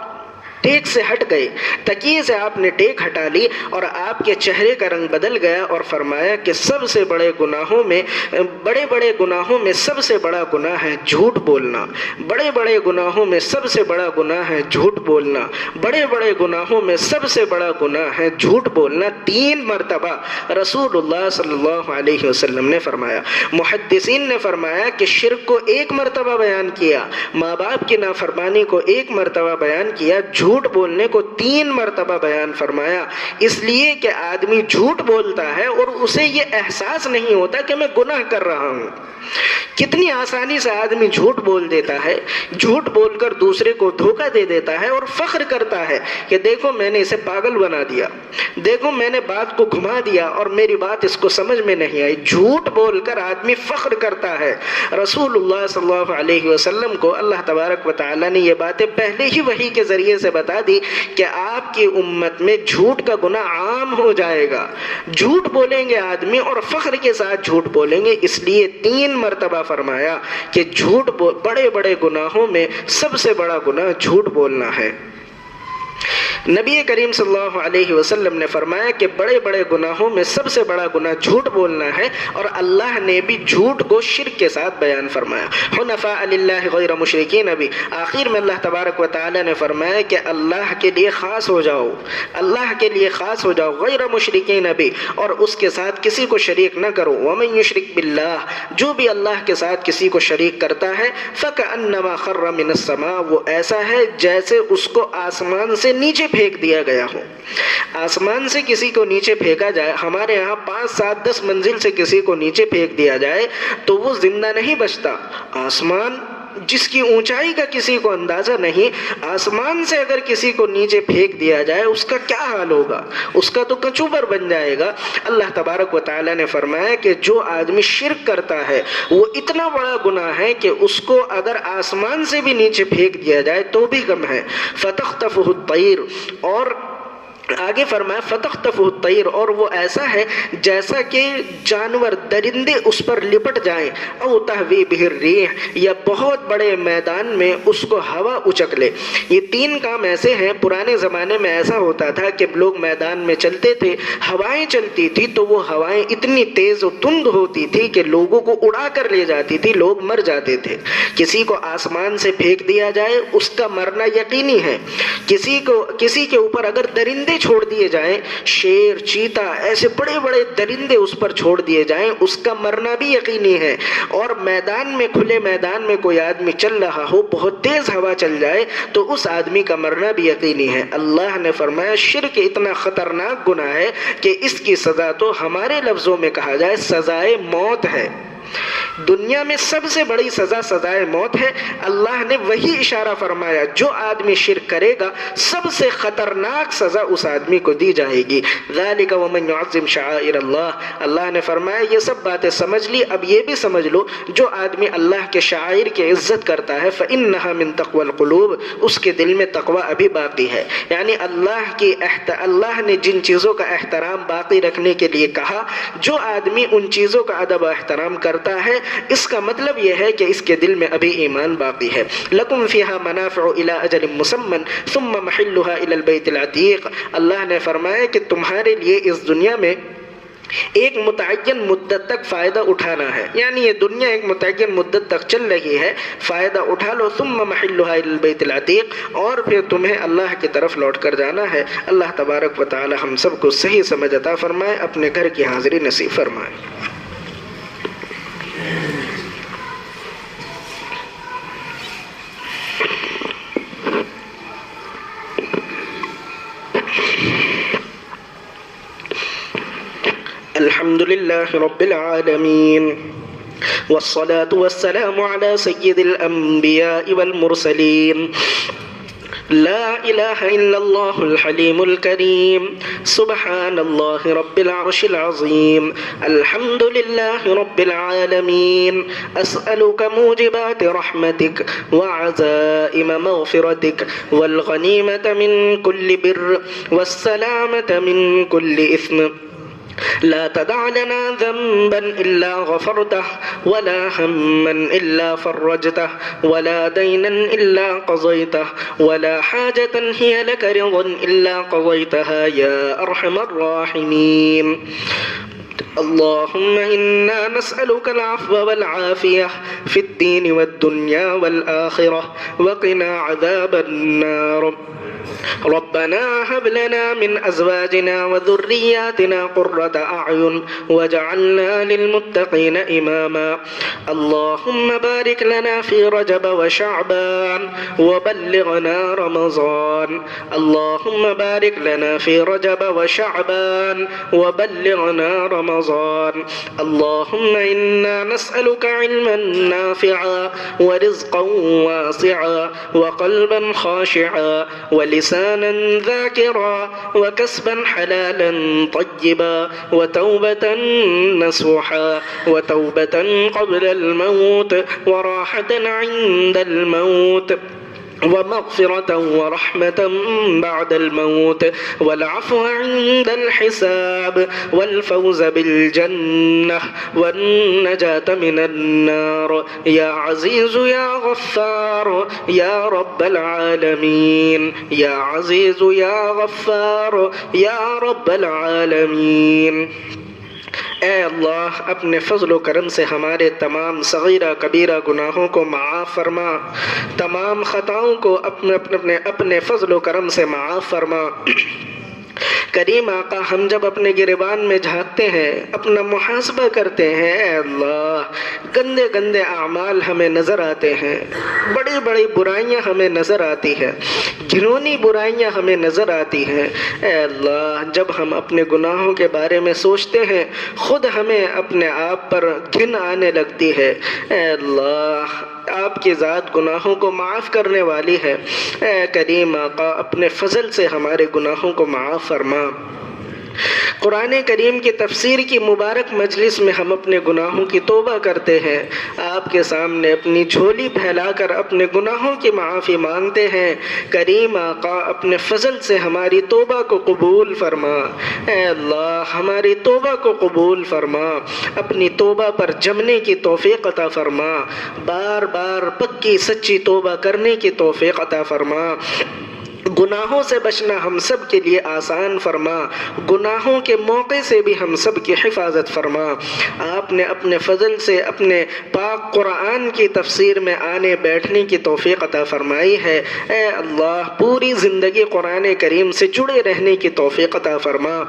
S1: ٹیک سے ہٹ گئے، تکیے سے آپ نے ٹیک ہٹا لی اور آپ کے چہرے کا رنگ بدل گیا اور فرمایا کہ سب سے بڑے گناہوں میں سب سے بڑا گناہ ہے جھوٹ بولنا. بڑے بڑے گناہوں میں سب سے بڑا گناہ ہے جھوٹ بولنا. بڑے بڑے گناہوں میں سب سے بڑا گناہ ہے جھوٹ بولنا. 3 مرتبہ رسول اللہ صلی اللہ علیہ وسلم نے فرمایا. محدثین نے فرمایا کہ شرک کو 1 مرتبہ بیان کیا، ماں باپ کی نافرمانی کو 1 مرتبہ بیان کیا، جھوٹ بولنے کو 3 مرتبہ بیان فرمایا. اس لیے کہ آدمی جھوٹ بولتا ہے اور اسے یہ احساس نہیں ہوتا کہ میں گناہ کر رہا ہوں. کتنی آسانی سے آدمی جھوٹ بول دیتا ہے، جھوٹ بول کر دوسرے کو دھوکہ دے دیتا ہے اور فخر کرتا ہے کہ دیکھو میں نے اسے پاگل بنا دیا، دیکھو میں نے بات کو گھما دیا اور میری بات اس کو سمجھ میں نہیں آئی. جھوٹ بول کر آدمی فخر کرتا ہے. رسول اللہ صلی اللہ علیہ وسلم کو اللہ تبارک و تعالی نے یہ باتیں پہلے ہی وحی کے ذریعے سے بتا دی کہ آپ کی امت میں جھوٹ کا گناہ عام ہو جائے گا. جھوٹ بولیں گے آدمی اور فخر کے ساتھ جھوٹ بولیں گے. اس لیے 3 مرتبہ فرمایا کہ بڑے بڑے گناہوں میں سب سے بڑا گناہ جھوٹ بولنا ہے. نبی کریم صلی اللہ علیہ وسلم نے فرمایا کہ بڑے بڑے گناہوں میں سب سے بڑا گناہ جھوٹ بولنا ہے اور اللہ نے بھی جھوٹ کو شرک کے ساتھ بیان فرمایا. حنفاء للہ غیر مشرکین بھی آخر میں اللہ تبارک و تعالی نے فرمایا کہ اللہ کے لیے خاص ہو جاؤ، اللہ کے لیے خاص ہو جاؤ، غیر مشرکین بھی، اور اس کے ساتھ کسی کو شریک نہ کرو. ومن یشرک باللہ، جو بھی اللہ کے ساتھ کسی کو شریک کرتا ہے، فکأنما خر من السماء، وہ ایسا ہے جیسے اس کو آسمان سے نیچے پھینک دیا گیا ہو. آسمان سے کسی کو نیچے پھینکا جائے، ہمارے یہاں 5 7 10 منزل سے کسی کو نیچے پھینک دیا جائے تو وہ زندہ نہیں بچتا. آسمان جس کی اونچائی کا کسی کو اندازہ نہیں، آسمان سے اگر کسی کو نیچے پھینک دیا جائے اس کا کیا حال ہوگا؟ اس کا تو کچوبر بن جائے گا. اللہ تبارک و تعالی نے فرمایا کہ جو آدمی شرک کرتا ہے وہ اتنا بڑا گناہ ہے کہ اس کو اگر آسمان سے بھی نیچے پھینک دیا جائے تو بھی کم ہے. فتخطفه الطیر، اور آگے فرمایا فتخطفه الطیر، اور وہ ایسا ہے جیسا کہ جانور درندے اس پر لپٹ جائیں. او تہوی بہ الریح، یا بہت بڑے میدان میں اس کو ہوا اچک لے. یہ 3 کام ایسے ہیں. پرانے زمانے میں ایسا ہوتا تھا کہ لوگ میدان میں چلتے تھے، ہوائیں چلتی تھی تو وہ ہوائیں اتنی تیز و تند ہوتی تھی کہ لوگوں کو اڑا کر لے جاتی تھی، لوگ مر جاتے تھے. کسی کو آسمان سے پھینک دیا جائے اس کا مرنا یقینی ہے. کسی کے اوپر اگر درندے چھوڑ دیے جائیں، شیر، چیتا، ایسے بڑے بڑے درندے اس پر چھوڑ دیے جائیں، اس کا مرنا بھی یقینی ہے. اور میدان میں، کھلے میدان میں کوئی آدمی چل رہا ہو، بہت تیز ہوا چل جائے تو اس آدمی کا مرنا بھی یقینی ہے. اللہ نے فرمایا شرک اتنا خطرناک گناہ ہے کہ اس کی سزا تو ہمارے لفظوں میں کہا جائے سزائے موت ہے. دنیا میں سب سے بڑی سزا سزائے موت ہے۔ اللہ نے وہی اشارہ فرمایا جو آدمی شرک کرے گا سب سے خطرناک سزا اس آدمی کو دی جائے گی۔ ذالک ومن یعظم شعائر اللہ، اللہ نے فرمایا یہ سب باتیں سمجھ لی، اب یہ بھی سمجھ لو جو آدمی اللہ کے شعائر کی عزت کرتا ہے فإنہا من تقوی القلوب، اس کے دل میں تقوی ابھی باقی ہے۔ یعنی اللہ نے جن چیزوں کا احترام باقی رکھنے کے لیے کہا، جو آدمی ان چیزوں کا ادب و احترام کرتا ہے اس کا مطلب یہ ہے کہ اس کے دل میں ابھی ایمان باقی ہے۔ لکم فیہا منافع الی اجل مسمی ثم محلھا الی البیت العتیق، اللہ نے فرمایا کہ تمہارے لیے اس دنیا میں ایک متعین مدت تک فائدہ اٹھانا ہے، یعنی یہ دنیا ایک متعین مدت تک چل رہی ہے، فائدہ اٹھا لو۔ ثم محلھا الی البیت العتیق، اور پھر تمہیں اللہ کی طرف لوٹ کر جانا ہے۔ اللہ تبارک و تعالی ہم سب کو صحیح سمجھ عطا فرمائے، اپنے گھر کی حاضری نصیب فرمائے۔ الحمد لله رب العالمين والصلاة والسلام على سيد الأنبياء والمرسلين لا إله إلا الله الحليم الكريم سبحان الله رب العرش العظيم الحمد لله رب العالمين أسألك موجبات رحمتك وعزائم مغفرتك والغنيمة من كل بر والسلامة من كل إثم لا تدع لنا ذنبا إلا غفرته ولا هما إلا فرجته ولا دينا إلا قضيته ولا حاجة هي لك رضا إلا قضيتها يا أرحم الراحمين اللهم إنا نسألك العفو والعافية في الدين والدنيا والآخرة وقنا عذاب النار ربنا هب لنا من أزواجنا وذرياتنا قرة أعين واجعلنا للمتقين إماما اللهم بارك لنا في رجب وشعبان وبلغنا رمضان اللهم بارك لنا في رجب وشعبان وبلغنا رمضان اللهم إنا نسألك علما نافعا ورزقا واسعا وقلبا خاشعا ولسانا ذاكرا وكسبا حلالا طيبا وتوبة نصوحا وتوبة قبل الموت وراحة عند الموت ومغفرة ورحمة بعد الموت والعفو عند الحساب والفوز بالجنة والنجاة من النار يا عزيز يا غفار يا رب العالمين يا عزيز يا غفار يا رب العالمين۔ اے اللہ اپنے فضل و کرم سے ہمارے تمام صغیرہ کبیرہ گناہوں کو معاف فرما، تمام خطاؤں کو اپنے فضل و کرم سے معاف فرما۔ کریم آقا ہم جب اپنے گریبان میں جھانکتے ہیں، اپنا محاسبہ کرتے ہیں، اے اللہ گندے گندے اعمال ہمیں نظر آتے ہیں، بڑی بڑی برائیاں ہمیں نظر آتی ہیں، گھنونی برائیاں ہمیں نظر آتی ہیں۔ اے اللہ جب ہم اپنے گناہوں کے بارے میں سوچتے ہیں خود ہمیں اپنے آپ پر گھن آنے لگتی ہے۔ اے اللہ آپ کی ذات گناہوں کو معاف کرنے والی ہے، اے کریم آقا اپنے فضل سے ہمارے گناہوں کو معاف فرما۔ قرآن کریم کی تفسیر کی مبارک مجلس میں ہم اپنے گناہوں کی توبہ کرتے ہیں، آپ کے سامنے اپنی جھولی پھیلا کر اپنے گناہوں کی معافی مانگتے ہیں۔ کریم آقا اپنے فضل سے ہماری توبہ کو قبول فرما، اے اللہ ہماری توبہ کو قبول فرما، اپنی توبہ پر جمنے کی توفیق عطا فرما، بار بار پکی سچی توبہ کرنے کی توفیق عطا فرما۔ گناہوں سے بچنا ہم سب کے لیے آسان فرما، گناہوں کے موقع سے بھی ہم سب کی حفاظت فرما۔ آپ نے اپنے فضل سے اپنے پاک قرآن کی تفسیر میں آنے بیٹھنے کی توفیق عطا فرمائی ہے، اے اللہ پوری زندگی قرآن کریم سے جڑے رہنے کی توفیق عطا فرما،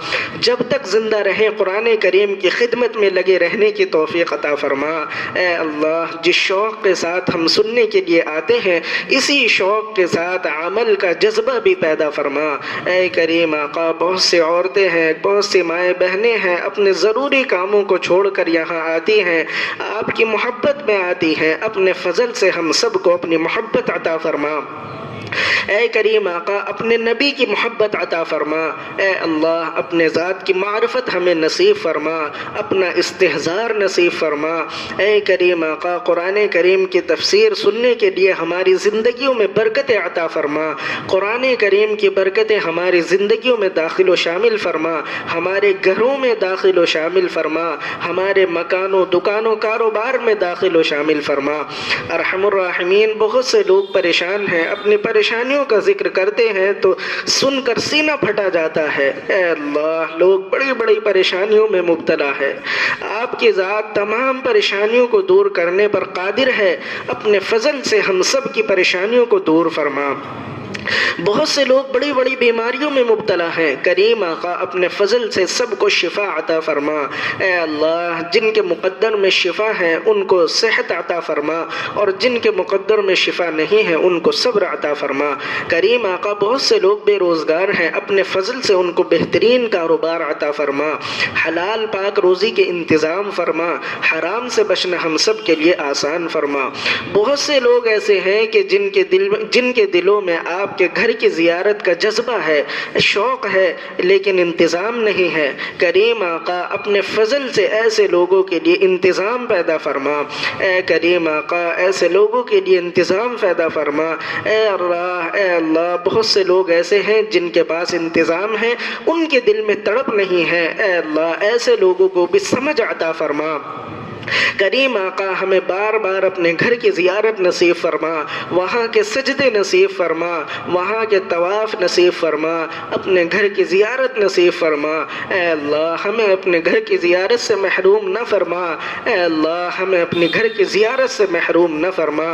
S1: جب تک زندہ رہیں قرآن کریم کی خدمت میں لگے رہنے کی توفیق عطا فرما۔ اے اللہ جس شوق کے ساتھ ہم سننے کے لیے آتے ہیں اسی شوق کے ساتھ عمل کا جذبہ جذبہ بھی پیدا فرما۔ اے کریم آقا، بہت سی عورتیں ہیں، بہت سی مائیں بہنیں ہیں، اپنے ضروری کاموں کو چھوڑ کر یہاں آتی ہیں، آپ کی محبت میں آتی ہیں، اپنے فضل سے ہم سب کو اپنی محبت عطا فرما۔ اے کریم آقا، اپنے نبی کی محبت عطا فرما۔ اے اللہ، اپنے ذات کی معرفت ہمیں نصیب فرما، اپنا استحضار نصیب فرما۔ اے کریم آقا، قرآن کریم کی تفسیر سننے کے لیے ہماری زندگیوں میں برکتیں عطا فرما، قرآن کریم کی برکتیں ہماری زندگیوں میں داخل و شامل فرما، ہمارے گھروں میں داخل و شامل فرما، ہمارے مکانوں، دکانوں، کاروبار میں داخل و شامل فرما۔ ارحم الراحمین، بہت سے لوگ پریشان ہیں، اپنی پریشانیوں کا ذکر کرتے ہیں تو سن کر سینہ پھٹا جاتا ہے۔ اے اللہ، لوگ بڑی بڑی پریشانیوں میں مبتلا ہے، آپ کی ذات تمام پریشانیوں کو دور کرنے پر قادر ہے، اپنے فضل سے ہم سب کی پریشانیوں کو دور فرما۔ بہت سے لوگ بڑی بڑی بیماریوں میں مبتلا ہیں، کریم آقا اپنے فضل سے سب کو شفا عطا فرما۔ اے اللہ، جن کے مقدر میں شفا ہے ان کو صحت عطا فرما، اور جن کے مقدر میں شفا نہیں ہے ان کو صبر عطا فرما۔ کریم آقا، بہت سے لوگ بے روزگار ہیں، اپنے فضل سے ان کو بہترین کاروبار عطا فرما، حلال پاک روزی کے انتظام فرما، حرام سے بچنا ہم سب کے لیے آسان فرما۔ بہت سے لوگ ایسے ہیں کہ جن کے دلوں میں آپ کے گھر کی زیارت کا جذبہ ہے، شوق ہے، لیکن انتظام نہیں ہے۔ کریم آقا، اپنے فضل سے ایسے لوگوں کے لیے انتظام پیدا فرما۔ اے کریم آقا، ایسے لوگوں کے لیے انتظام پیدا فرما۔ اے اللہ، بہت سے لوگ ایسے ہیں جن کے پاس انتظام ہے، ان کے دل میں تڑپ نہیں ہے۔ اے اللہ، ایسے لوگوں کو بھی سمجھ عطا فرما۔ کریم آقا، ہمیں بار بار اپنے گھر کی زیارت نصیب فرما، وہاں کے سجدے نصیب فرما، وہاں کے طواف نصیب فرما، اپنے گھر کی زیارت نصیب فرما۔ اے اللہ، ہمیں اپنے گھر کی زیارت سے محروم نہ فرما۔ اے اللہ، ہمیں اپنے گھر کی زیارت سے محروم نہ فرما۔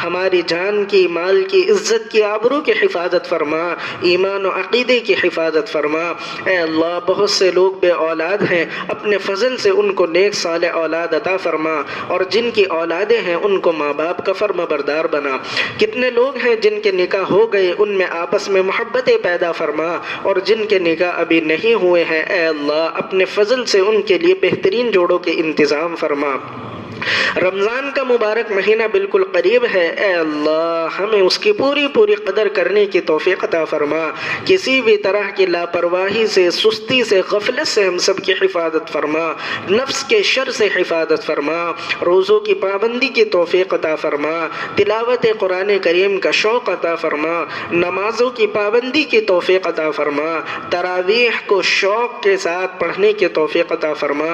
S1: ہماری جان کی، مال کی، عزت کی، آبرو کی حفاظت فرما، ایمان و عقیدے کی حفاظت فرما۔ اے اللہ، بہت سے لوگ بے اولاد ہیں، اپنے فضل سے ان کو نیک صالح اولاد عطا فرما، اور جن کی اولادیں ہیں ان کو ماں باپ کا فرما بردار بنا۔ کتنے لوگ ہیں جن کے نکاح ہو گئے، ان میں آپس میں محبتیں پیدا فرما، اور جن کے نکاح ابھی نہیں ہوئے ہیں، اے اللہ، اپنے فضل سے ان کے لیے بہترین جوڑوں کے انتظام فرما۔ رمضان کا مبارک مہینہ بالکل قریب ہے، اے اللہ، ہمیں اس کی پوری قدر کرنے کی توفیق عطا فرما۔ کسی بھی طرح کی لاپرواہی سے، سستی سے، غفلت سے ہم سب کی حفاظت فرما، نفس کے شر سے حفاظت فرما، روزوں کی پابندی کی توفیق عطا فرما، تلاوت قرآن کریم کا شوق عطا فرما، نمازوں کی پابندی کی توفیق عطا فرما، تراویح کو شوق کے ساتھ پڑھنے کی توفیق عطا فرما۔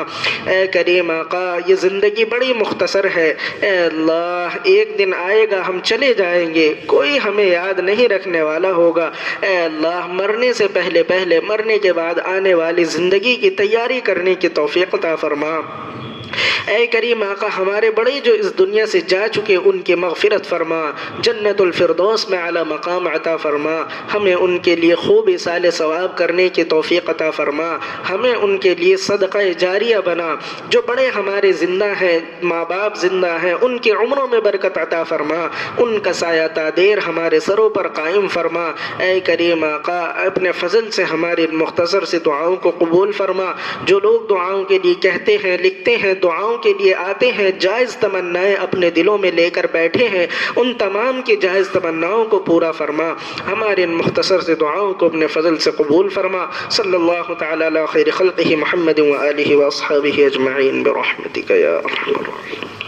S1: اے کریم آقا، یہ زندگی بڑی مختصر ہے، اے اللہ، ایک دن آئے گا ہم چلے جائیں گے، کوئی ہمیں یاد نہیں رکھنے والا ہوگا۔ اے اللہ، مرنے سے پہلے مرنے کے بعد آنے والی زندگی کی تیاری کرنے کی توفیق عطا فرما۔ اے کریم آقا، ہمارے بڑے جو اس دنیا سے جا چکے ان کی مغفرت فرما، جنت الفردوس میں اعلیٰ مقام عطا فرما، ہمیں ان کے لیے خوب ایصال ثواب کرنے کی توفیق عطا فرما، ہمیں ان کے لیے صدقہ جاریہ بنا۔ جو بڑے ہمارے زندہ ہیں، ماں باپ زندہ ہیں، ان کی عمروں میں برکت عطا فرما، ان کا سایہ تادیر ہمارے سروں پر قائم فرما۔ اے کریم آقا، اپنے فضل سے ہماری مختصر سی دعاؤں کو قبول فرما۔ جو لوگ دعاؤں کے لیے کہتے ہیں، لکھتے ہیں، دعاؤں کے لیے آتے ہیں، جائز تمنائیں اپنے دلوں میں لے کر بیٹھے ہیں، ان تمام کی جائز تمناؤں کو پورا فرما۔ ہمارے ان مختصر سے دعاؤں کو اپنے فضل سے قبول فرما۔ صلی اللہ تعالی علی خیر خلقہ محمد و آلہ و اصحابہ اجمعین برحمتک یا ارحم الراحمین۔